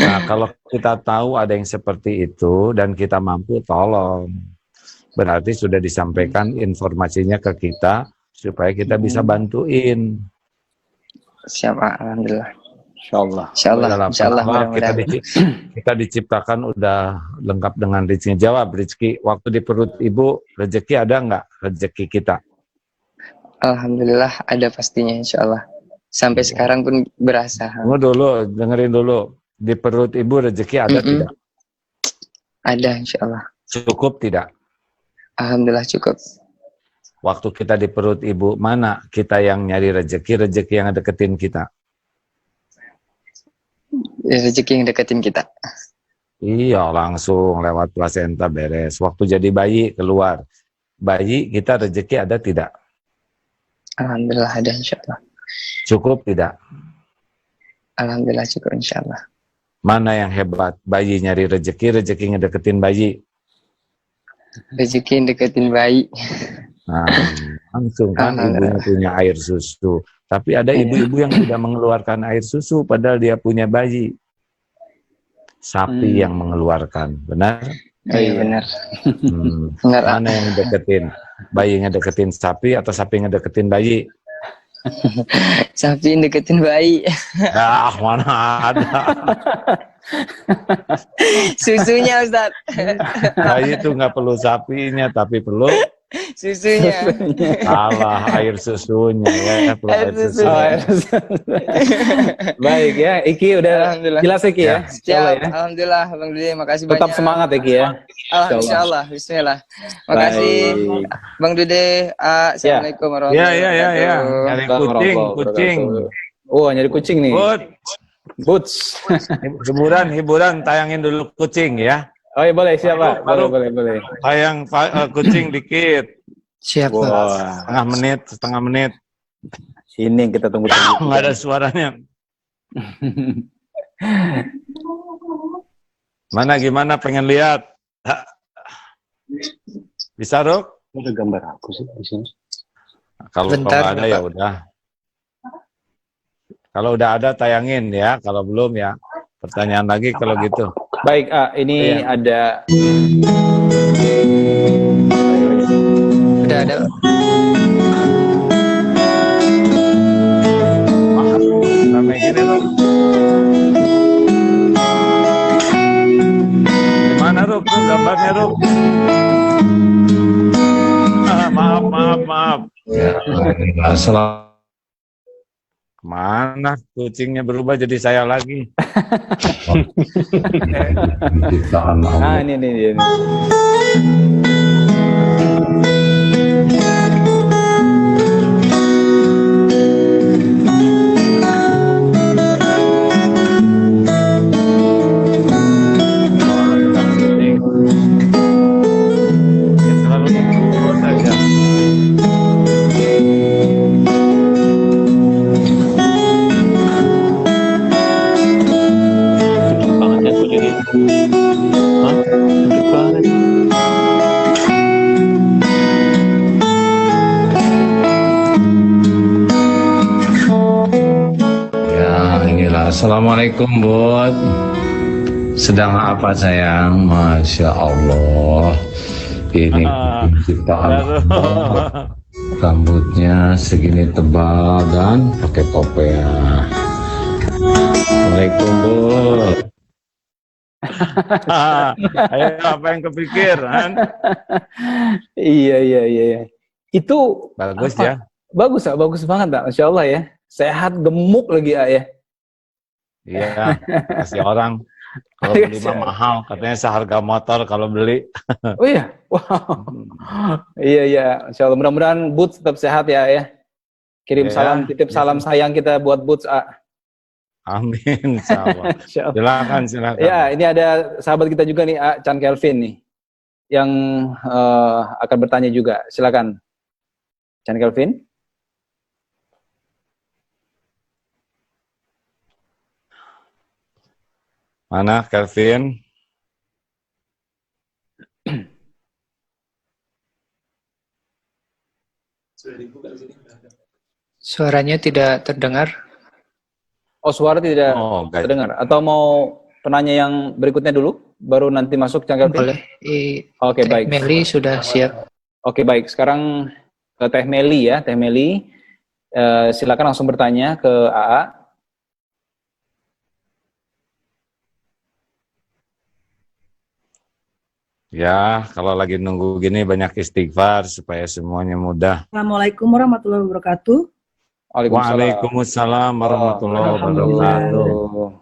Nah, kalau kita tahu ada yang seperti itu dan kita mampu, tolong. Berarti sudah disampaikan informasinya ke kita supaya kita bisa bantuin. Siapa? Alhamdulillah. Insyaallah. Insyaallah. Kita diciptakan udah lengkap dengan rezeki. Jawab, Rizky, waktu di perut ibu rezeki ada nggak rezeki kita? Alhamdulillah ada pastinya, insyaallah. Sampai sekarang pun berasa. Tunggu dulu, dengerin dulu. Di perut ibu rezeki ada tidak? Ada, insyaallah. Cukup tidak? Alhamdulillah cukup. Waktu kita di perut ibu, mana kita yang nyari rezeki yang deketin kita? Rezeki yang deketin kita. Iya, langsung lewat plasenta beres. Waktu jadi bayi keluar. Bayi kita rezeki ada tidak? Alhamdulillah ada, insyaallah. Cukup tidak? Alhamdulillah cukup, insyaallah. Mana yang hebat? Bayi nyari rezeki ngedeketin bayi. Rezeki yang deketin bayi. Nah, langsung kan ibunya punya air susu. Tapi ada ibu-ibu yang tidak mengeluarkan air susu padahal dia punya bayi. Sapi yang mengeluarkan, benar? Iya, benar. Benar. Mana yang deketin? Bayi ngedeketin sapi atau sapi ngedeketin bayi? Sapi yang deketin bayi. Ah, mana ada. Susunya, Ustaz. Bayi itu nggak perlu sapinya, tapi perlu susunya. salah, air susunya ya. Perlu air susu. Baik ya, Iki udah jelas Iki ya. Siap, ya. Alhamdulillah, Alhamdulillah, makasih banyak. Tetap semangat Iki ya. Insyaallah, bismillah. Makasih Bang Dude. Assalamualaikum warahmatullahi wabarakatuh. Ya. Nyari kucing. Oh, nyari kucing nih. Boots. Hiburan, tayangin dulu kucing ya. Oh iya boleh, siapa? Boleh. Tayang kucing dikit. Siap, Pak. Wah, Setengah menit. ini yang kita tunggu. Nggak ada suaranya. Mana gimana pengen lihat? Bisa, Ruk? Ada gambar aku sih di sini. Kalau Bentar, nggak ada ya Pak. udah. Kalau udah ada tayangin ya, kalau belum ya pertanyaan lagi kalau gitu. Baik, ini Iya. ada. Udah ada. Wah, sampai gini Ruk. Gimana Ruk? Tuh gambarnya Ruk. Maaf. Ya, Mana kucingnya berubah jadi saya lagi? Ciptaan Nah, Allah. ini. Ya, selalu ikut saja. Cocok banget ya kucingnya. Hah? Cocok banget. Ya, inilah. Assalamualaikum, Bud. Sedang apa, sayang? Masya Allah. Ini ciptaan Allah. Rambutnya segini tebal dan pakai topeng. Assalamualaikum, Bud. Ayo, apa yang kepikiran? Iya. Itu Bagus apa? ya. Bagus banget, tak? Masya Allah ya. Sehat, gemuk lagi, ya. Iya, kasih orang kalau beli mah mahal, katanya seharga motor kalau beli. Oh iya, wow. Iya. Masya Allah. Mudah-mudahan Boots tetap sehat ya. Kirim Iya, salam, titip iya. salam sayang kita buat Boots. Amin, insyaallah. Masya Allah. Silakan. Ya, ini ada sahabat kita juga nih, Chan Kelvin nih, yang akan bertanya juga. Silakan, Chan Kelvin. Mana Kelvin? Suaranya tidak terdengar. Oh, suara tidak Oh, enggak. terdengar. Atau mau penanya yang berikutnya dulu, baru nanti masuk Chan Kelvin? Boleh. Oke, baik. Meli sudah siap. Oke, baik. Sekarang ke Teh Meli ya. Teh Meli, silakan langsung bertanya ke AA. Ya, kalau lagi nunggu gini banyak istighfar supaya semuanya mudah. Assalamualaikum warahmatullahi wabarakatuh. Waalaikumsalam warahmatullahi wabarakatuh.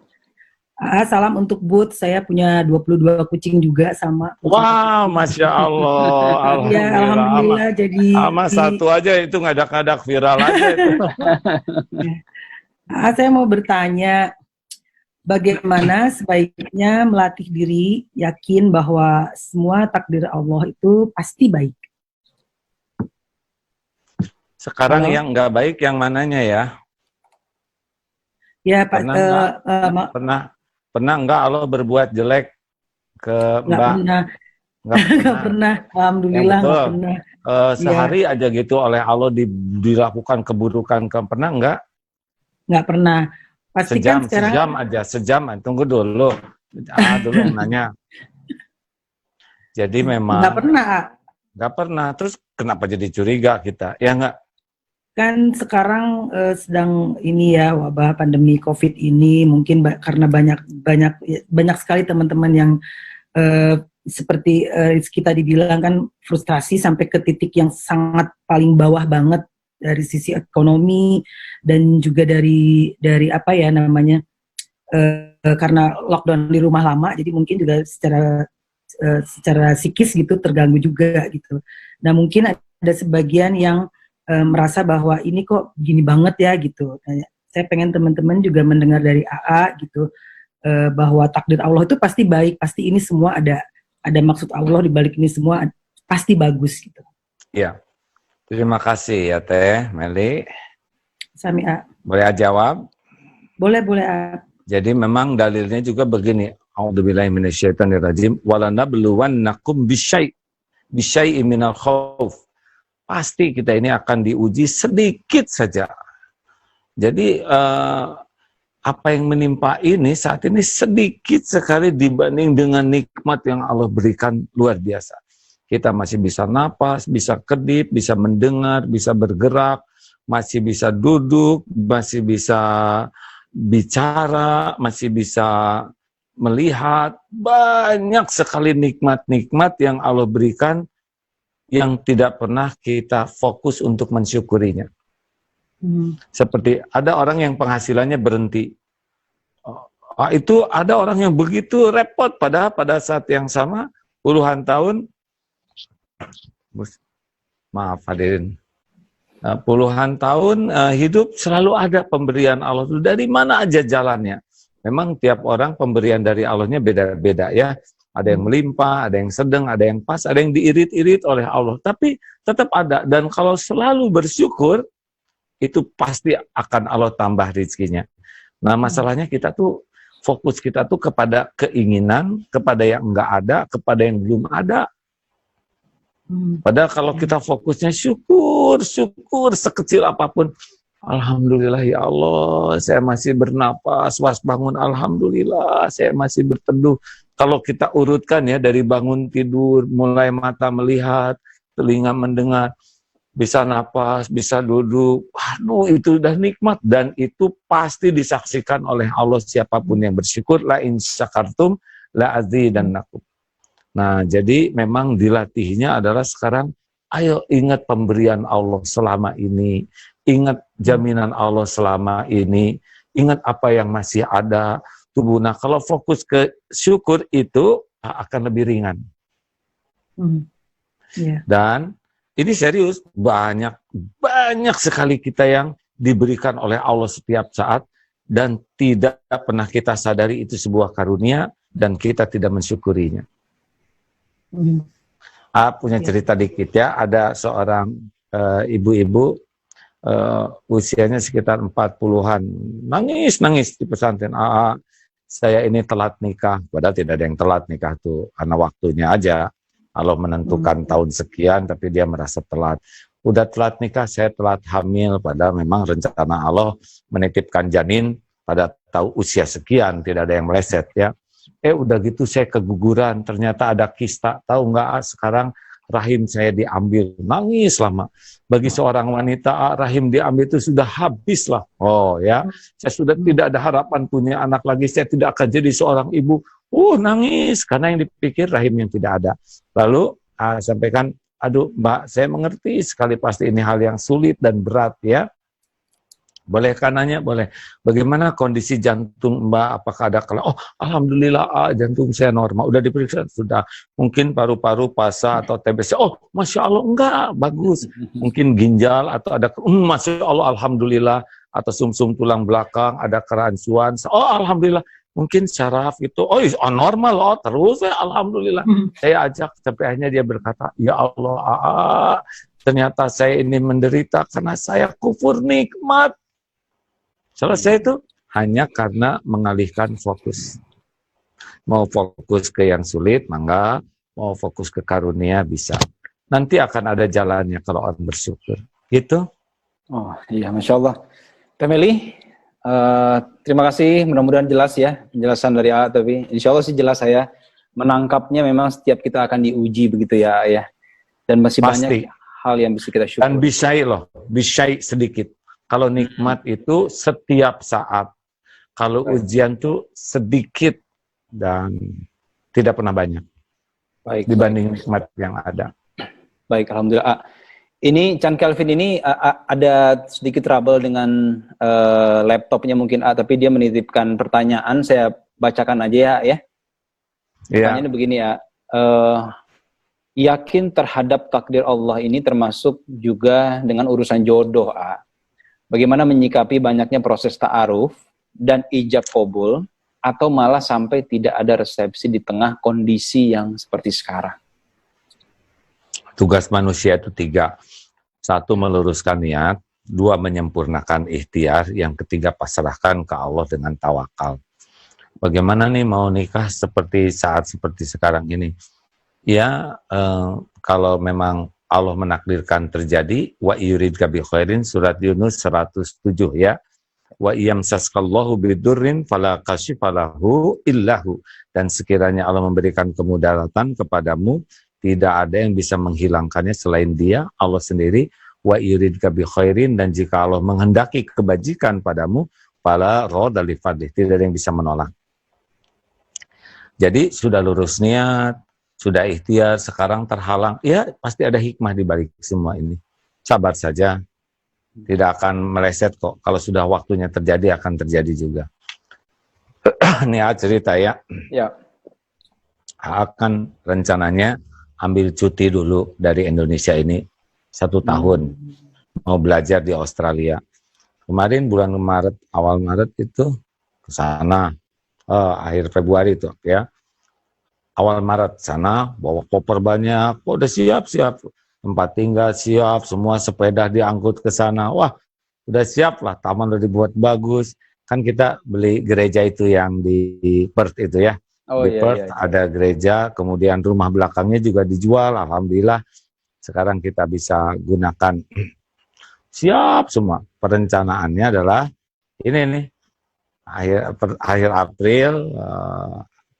Salam untuk Bud, saya punya 22 kucing juga sama. Wah, Masya Allah. Ya, alhamdulillah jadi. Sama satu aja itu ngadak-ngadak viral aja itu. Saya mau bertanya, bagaimana sebaiknya melatih diri yakin bahwa semua takdir Allah itu pasti baik? Sekarang Halo? yang nggak baik yang mananya ya? Ya, Pak. Pernah nggak Allah berbuat jelek ke Nggak Mbak? pernah. Nggak Nggak pernah. Alhamdulillah Yang nggak betul. pernah. Sehari aja gitu oleh Allah dilakukan keburukan pernah nggak? Nggak pernah. Pastikan sekarang. Sejam. Tunggu dulu. Dulu yang nanya. Jadi memang Nggak pernah. Terus kenapa jadi curiga kita? Ya nggak? Kan sekarang sedang ini ya wabah pandemi COVID ini, mungkin karena banyak sekali teman-teman yang seperti kita dibilang kan frustrasi sampai ke titik yang sangat paling bawah banget dari sisi ekonomi dan juga dari apa ya namanya karena lockdown di rumah lama, jadi mungkin juga secara psikis gitu terganggu juga gitu. Nah mungkin ada sebagian yang merasa bahwa ini kok gini banget ya gitu. Nah, saya pengen teman-teman juga mendengar dari AA gitu bahwa takdir Allah itu pasti baik, pasti ini semua ada maksud Allah di balik ini semua, pasti bagus gitu. Iya. Terima kasih ya Teh Meli. Sami A. Boleh jawab? Boleh A. Jadi memang dalilnya juga begini. A'udzubillahi minasyaitonirrajim. Walanabluwannakum bisyai'in minal khauf. Pasti kita ini akan diuji sedikit saja. Jadi apa yang menimpa ini saat ini sedikit sekali dibanding dengan nikmat yang Allah berikan luar biasa. Kita masih bisa napas, bisa kedip, bisa mendengar, bisa bergerak, masih bisa duduk, masih bisa bicara, masih bisa melihat. Banyak sekali nikmat-nikmat yang Allah berikan yang tidak pernah kita fokus untuk mensyukurinya. Seperti ada orang yang penghasilannya berhenti. Itu ada orang yang begitu repot pada saat yang sama puluhan tahun. Maaf hadirin. Puluhan tahun hidup selalu ada pemberian Allah. Dari mana aja jalannya. Memang tiap orang pemberian dari Allahnya beda-beda ya. Ada yang melimpah, ada yang sedang, ada yang pas, ada yang diirit-irit oleh Allah. Tapi tetap ada. Dan kalau selalu bersyukur, itu pasti akan Allah tambah rezekinya. Nah masalahnya kita tuh, fokus kita tuh kepada keinginan, kepada yang enggak ada, kepada yang belum ada. Padahal kalau kita fokusnya syukur sekecil apapun. Alhamdulillah ya Allah, saya masih bernapas, was bangun, alhamdulillah, saya masih berteduh. Kalau kita urutkan ya dari bangun tidur, mulai mata melihat, telinga mendengar, bisa napas, bisa duduk, aduh itu udah nikmat. Dan itu pasti disaksikan oleh Allah siapapun yang bersyukur. La in syakartum la azidannakum. Nah, jadi memang dilatihnya adalah sekarang, ayo ingat pemberian Allah selama ini, ingat jaminan Allah selama ini, ingat apa yang masih ada tubuh. Nah, kalau fokus ke syukur itu akan lebih ringan. Dan ini serius, banyak sekali kita yang diberikan oleh Allah setiap saat dan tidak pernah kita sadari itu sebuah karunia dan kita tidak mensyukurinya. Punya cerita dikit ya, ada seorang ibu-ibu usianya sekitar 40-an, nangis di pesantren. Saya ini telat nikah, padahal tidak ada yang telat nikah tuh, karena waktunya aja. Allah menentukan tahun sekian, tapi dia merasa telat. Udah telat nikah, saya telat hamil, padahal memang rencana Allah menitipkan janin pada tahu usia sekian, tidak ada yang meleset ya. Udah gitu saya keguguran, ternyata ada kista. Tahu nggak sekarang rahim saya diambil, nangis lama. Bagi seorang wanita rahim diambil itu sudah habis lah. Oh ya, saya sudah tidak ada harapan punya anak lagi, saya tidak akan jadi seorang ibu. Nangis karena yang dipikir rahim yang tidak ada. Lalu sampaikan, aduh Mbak, saya mengerti sekali pasti ini hal yang sulit dan berat ya. Boleh kan nanya? Boleh. Bagaimana kondisi jantung Mbak? Apakah ada kelainan? Alhamdulillah jantung saya normal. Udah diperiksa? Sudah. Mungkin paru-paru, PASA atau TBC. Masya Allah, enggak. Bagus. Mungkin ginjal atau ada, Masya Allah, Alhamdulillah. Atau sumsum tulang belakang, ada kerancuan. Alhamdulillah. Mungkin syaraf itu, normal, terus ya Alhamdulillah. Saya ajak, sampai akhirnya dia berkata, ya Allah, ternyata saya ini menderita karena saya kufur nikmat. Selesai itu hanya karena mengalihkan fokus. Mau fokus ke yang sulit, mangga. Mau fokus ke karunia, bisa. Nanti akan ada jalannya kalau orang bersyukur. Gitu. Iya, Masya Allah. Temeli, terima kasih. Mudah-mudahan jelas ya penjelasan dari A. Tapi insya Allah sih jelas saya menangkapnya. Memang setiap kita akan diuji begitu ya. Dan masih pasti banyak hal yang bisa kita syukur. Dan bisyai sedikit. Kalau nikmat itu setiap saat. Kalau ujian itu sedikit dan tidak pernah banyak. Baik, dibanding nikmat yang ada. Baik, Alhamdulillah. Ini Chan Kelvin ini ada sedikit trouble dengan laptopnya mungkin tapi dia menitipkan pertanyaan. Saya bacakan aja ya. Pertanyaannya begini ya. Yakin terhadap takdir Allah ini termasuk juga dengan urusan jodoh Bagaimana menyikapi banyaknya proses ta'aruf dan ijab qabul atau malah sampai tidak ada resepsi di tengah kondisi yang seperti sekarang? Tugas manusia itu 3. Satu, meluruskan niat. Dua, menyempurnakan ikhtiar. Yang ketiga, pasrahkan ke Allah dengan tawakal. Bagaimana nih mau nikah seperti sekarang ini? Ya, kalau memang Allah menakdirkan terjadi, wa yuridka bi khairin, surat Yunus 107 ya. Wa iyamsaskallahu bidurrin fala kashifalahu illahu. Dan sekiranya Allah memberikan kemudaratan kepadamu, tidak ada yang bisa menghilangkannya selain Dia, Allah sendiri. Wa yuridka bi khairin, dan jika Allah menghendaki kebajikan padamu, fala radha li fadlih, tidak ada yang bisa menolak. Jadi sudah lurus niat, sudah ikhtiar, sekarang terhalang. Ya, pasti ada hikmah di balik semua ini. Sabar saja. Tidak akan meleset kok. Kalau sudah waktunya terjadi, akan terjadi juga. Nih cerita ya. Ya. Akan rencananya ambil cuti dulu dari Indonesia ini 1 tahun. Mau belajar di Australia. Kemarin bulan Maret, awal Maret itu ke sana. Akhir Februari itu ya. Awal Maret sana, bawa koper banyak, udah siap-siap. Tempat tinggal siap, semua sepeda diangkut ke sana. Wah, udah siap lah, taman udah dibuat bagus. Kan kita beli gereja itu yang di Perth itu ya. Oh, di Perth ada gereja, kemudian rumah belakangnya juga dijual, alhamdulillah. Sekarang kita bisa gunakan. Siap semua. Perencanaannya adalah ini nih, akhir April,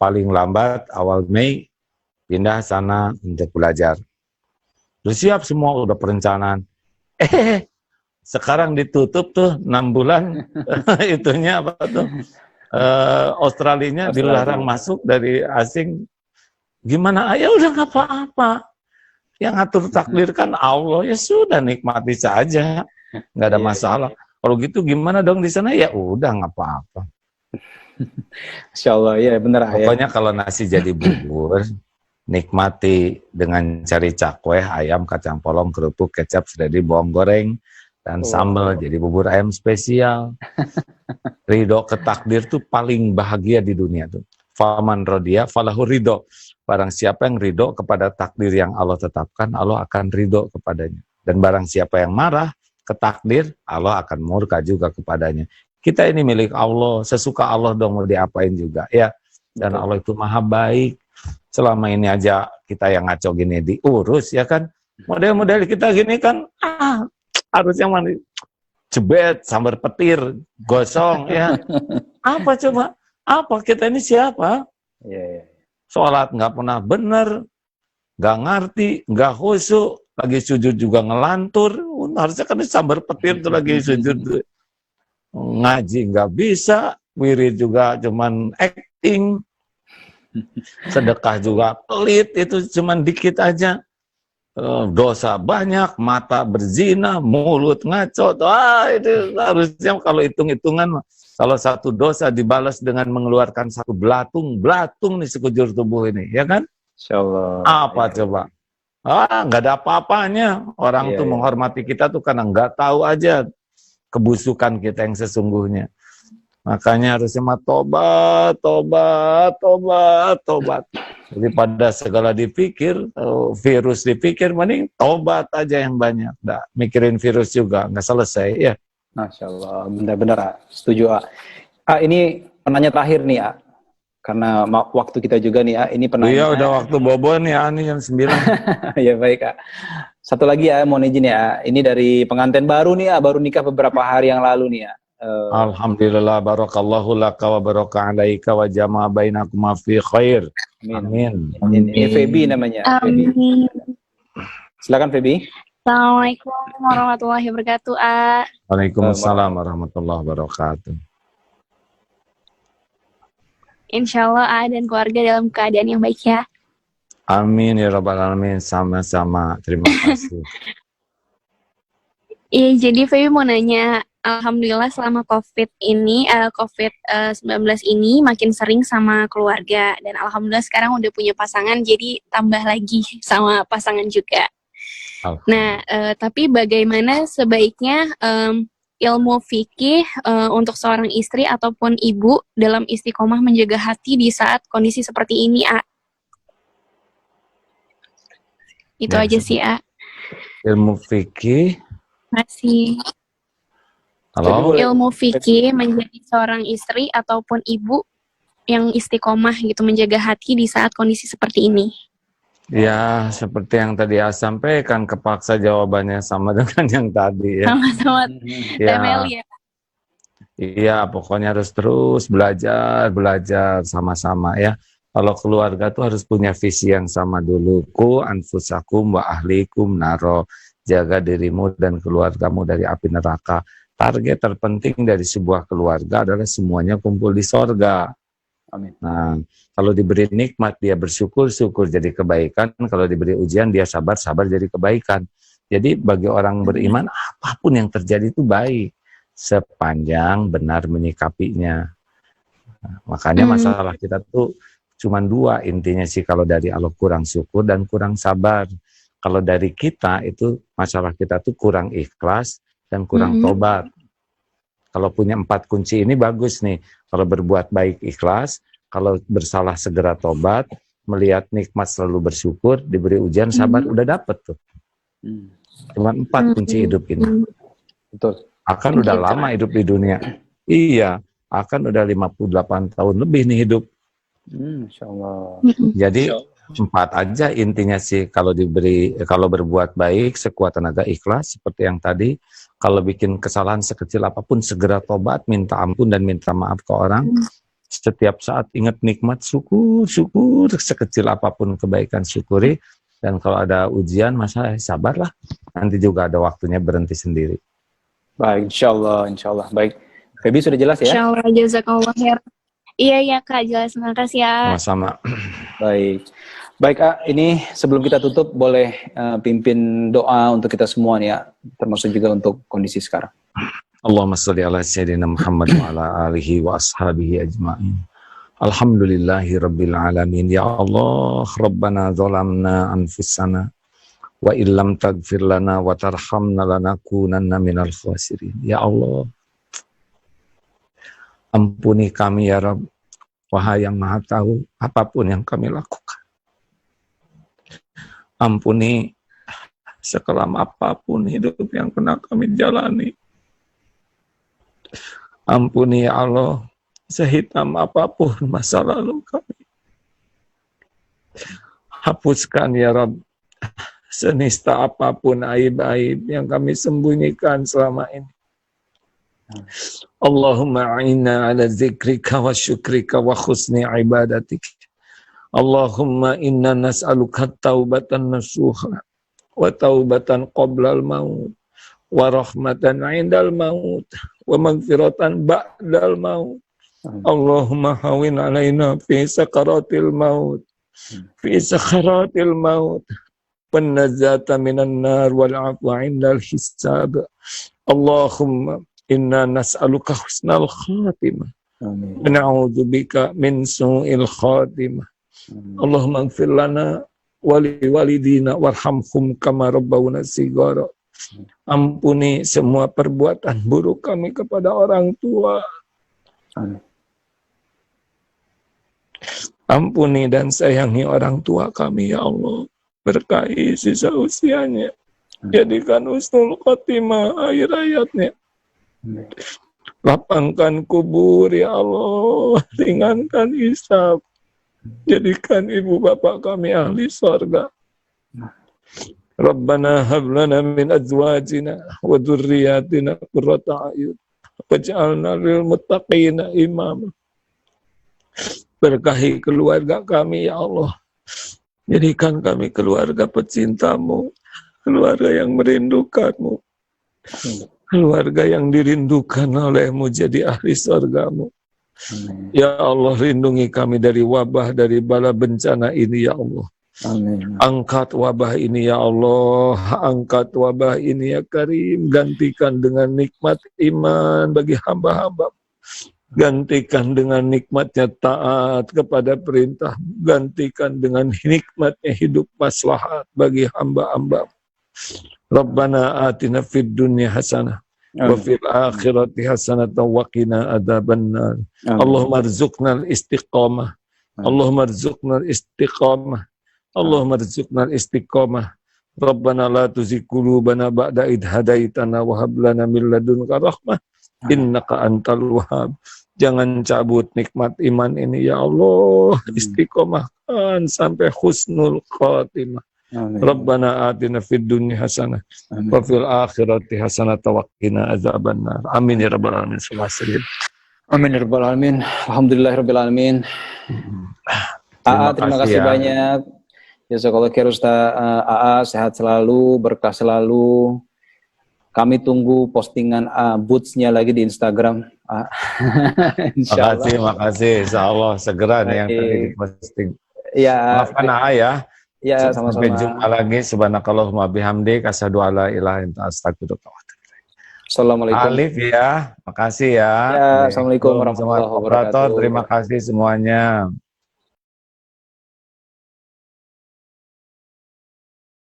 paling lambat awal Mei, pindah sana untuk belajar. Udah siap semua, udah perencanaan. Sekarang ditutup tuh 6 bulan, itunya apa tuh, Australianya dilarang masuk dari asing. Gimana? Ya udah nggak apa-apa. Yang ngatur takdir kan Allah, ya sudah nikmati saja, nggak ada masalah. Kalau gitu gimana dong di sana? Ya udah nggak apa-apa. Insya Allah, ya benar. Pokoknya kalau nasi jadi bubur, nikmati dengan cari cakwe, ayam, kacang polong, kerupuk, kecap, seledri, bawang goreng, dan sambal jadi bubur ayam spesial. Ridho ke takdir tuh paling bahagia di dunia tuh. Faman rodiya falahu ridho. Barang siapa yang ridho kepada takdir yang Allah tetapkan, Allah akan ridho kepadanya. Dan barang siapa yang marah ke takdir, Allah akan murka juga kepadanya. Kita ini milik Allah, sesuka Allah dong mau diapain juga ya. Dan Allah itu maha baik. Selama ini aja kita yang ngaco gini diurus ya kan. Model-model kita gini kan harusnya mandi jebet, sambar petir, gosong ya. Apa coba? Apa kita ini siapa? Sholat nggak pernah benar, nggak ngerti, nggak khusyuk, lagi sujud juga ngelantur. Harusnya kan sambar petir tuh lagi sujud. Ngaji nggak bisa, wirid juga cuman acting, sedekah juga pelit, itu cuman dikit aja. Dosa banyak, mata berzina, mulut ngaco. Itu harusnya kalau hitung-hitungan, kalau satu dosa dibalas dengan mengeluarkan 1 belatung nih sekujur tubuh ini, ya kan? Insyaallah. Apa coba? Nggak ada apa-apanya. Orang tuh menghormati kita tuh karena nggak tahu aja kebusukan kita yang sesungguhnya. Makanya harusnya tobat. Daripada segala dipikir, virus dipikir, mending tobat aja yang banyak. Nggak mikirin virus juga, nggak selesai ya. Masya Allah, benar-benar setuju. Ini penanya terakhir nih, karena waktu kita juga nih, ini penanya. Iya, udah waktu bobo nih, ini jam 9. Ya baik, Satu lagi mohon izin ini dari pengantin baru nih, baru nikah beberapa hari yang lalu nih Alhamdulillah, barakallahu laka wa baraka alaika wa jama'a bainakuma fi khair. Amin. Ini Feby namanya. Amin. Silakan Feby. Assalamualaikum warahmatullahi wabarakatuh. Waalaikumsalam warahmatullahi wabarakatuh. Insya Allah dan keluarga dalam keadaan yang baik ya. Amin ya rabbal alamin, sama-sama. Terima kasih. Iya, jadi Feby mau nanya, alhamdulillah selama COVID-19 ini makin sering sama keluarga, dan alhamdulillah sekarang udah punya pasangan, jadi tambah lagi sama pasangan juga. Nah, tapi bagaimana sebaiknya ilmu fikih untuk seorang istri ataupun ibu dalam istiqomah menjaga hati di saat kondisi seperti ini, Itu aja sih, Ilmu fikih. Masih. Halo. Ilmu fikih menjadi seorang istri ataupun ibu yang istiqomah gitu, menjaga hati di saat kondisi seperti ini. Ya, seperti yang tadi sampaikan, kepaksa jawabannya sama dengan yang tadi ya. Sama-sama TML ya. Iya, pokoknya harus terus belajar sama-sama ya. Kalau keluarga tuh harus punya visi yang sama dulu. Ku anfusakum wa ahlikum naro. Jaga dirimu dan keluargamu dari api neraka. Target terpenting dari sebuah keluarga adalah semuanya kumpul di sorga. Amin. Nah, kalau diberi nikmat dia bersyukur, syukur jadi kebaikan. Kalau diberi ujian dia sabar, sabar jadi kebaikan. Jadi bagi orang beriman apapun yang terjadi itu baik sepanjang benar menyikapinya. Nah, makanya masalah kita tuh cuma dua intinya sih, kalau dari Allah kurang syukur dan kurang sabar. Kalau dari kita itu masalah kita tuh kurang ikhlas dan kurang tobat. Kalau punya 4 kunci ini bagus nih. Kalau berbuat baik ikhlas, kalau bersalah segera tobat, melihat nikmat selalu bersyukur, diberi ujian sabar, udah dapet tuh. Cuma 4 kunci hidup ini. Betul. Akan udah lama hidup di dunia. Iya, akan udah 58 tahun lebih nih hidup. Insya Allah. Jadi 4 aja intinya sih, kalau berbuat baik sekuat tenaga ikhlas seperti yang tadi. Kalau bikin kesalahan sekecil apapun segera tobat, minta ampun dan minta maaf ke orang. Setiap saat ingat nikmat, syukur sekecil apapun kebaikan syukuri. Dan kalau ada ujian masalah sabarlah. Nanti juga ada waktunya berhenti sendiri. Baik, insya Allah. Baik, Feby sudah jelas ya? Insya Allah, jazakallah khair. Iya Kak, jelas. Makasih ya. Sama-sama. Baik ini sebelum kita tutup boleh pimpin doa untuk kita semua nih ya, termasuk juga untuk kondisi sekarang. Allahumma sholli ala sayyidina Muhammad wa ala alihi wa ashabihi ajma'in. Alhamdulillahi rabbil alamin. Ya Allah, Rabbana zalamna anfusana wa illam taghfir lana wa tarhamna lanakunanna minal khasirin. Ya Allah, ampuni kami ya Rabb, wahai yang maha tahu apapun yang kami lakukan. Ampuni sekelam apapun hidup yang pernah kami jalani. Ampuni ya Allah, sehitam apapun masa lalu kami. Hapuskan ya Rabb, senista apapun aib-aib yang kami sembunyikan selama ini. Allahumma a'inna ala zikrika wa syukrika wa khusni ibadatik. Allahumma inna nas'aluka taubatan nasuha wa taubatan qoblal maut wa rahmatan indal maut wa magfiratan ba'dal maut. Allahumma hawin alaina fi sakaratil maut wan nazata minan nar wal afwa indal hisab. Allahumma inna nas'aluka husnal khatimah wa na'udzubika min su'il khatimah. Allahumma ighfir lana wa liwalidina warhamhum kama rabbawna shighara. Ampuni semua perbuatan buruk kami kepada orang tua. Ampuni dan sayangi orang tua kami ya Allah. Berkahi sisa usianya. Jadikan husnul khotimah akhir hayatnya. Lapangkan kubur ya Allah. Ringankan hisab. Jadikan ibu bapak kami ahli surga. Rabbana hab lana min azwajina wa dzurriyyatina qurrata a'yun waj'alna lil muttaqina imama. Berkahi keluarga kami ya Allah. Jadikan kami keluarga pecintamu, keluarga yang merindukanmu, keluarga yang dirindukan olehmu jadi ahli surgamu. Ya Allah, lindungi kami dari wabah, dari bala bencana ini ya Allah. Amin. Angkat wabah ini ya Allah, angkat wabah ini ya Karim, gantikan dengan nikmat iman bagi hamba-hamba, gantikan dengan nikmatnya taat kepada perintah, gantikan dengan nikmatnya hidup maslahat bagi hamba-hamba. Rabbana atina fid dunya hasanah wa fil akhirati hasanatan wa qina adzabannar. Allahumma arzuqnal istiqamah. Allahumma arzuqnal istiqamah. Allahumma arzuqnal istiqamah Rabbana la tuzigh qulubana ba'da idh hadaitana wa hab lana min ladunka rahmah innaka antal wahhab. Jangan cabut nikmat iman ini ya Allah, istiqomahkan sampai husnul khatimah. Amin. Rabbana atina fid dunya hasanah wa fil akhirati hasanah wa qina azabannar. Amin ya rabbal alamin. Amin ya rabbal alamin. Alhamdulillahirabbil alamin. Terima kasih banyak. Jazakallahu khair Ustaz. Sehat selalu, berkah selalu. Kami tunggu postingan boots-nya lagi di Instagram. Makasih. Insyaallah segera nih yang tadi diposting. Ya. Maafkan ya. Ya, sama-sama. Sampai jumpa lagi. Subhanakallahumma bihamdik asyhadu alla ilaha illa anta astaghfiruka wa atubu ilaik. Assalamualaikum. Alif ya. Makasih ya. Ya, assalamualaikum warahmatullahi wabarakatuh. Terima kasih semuanya.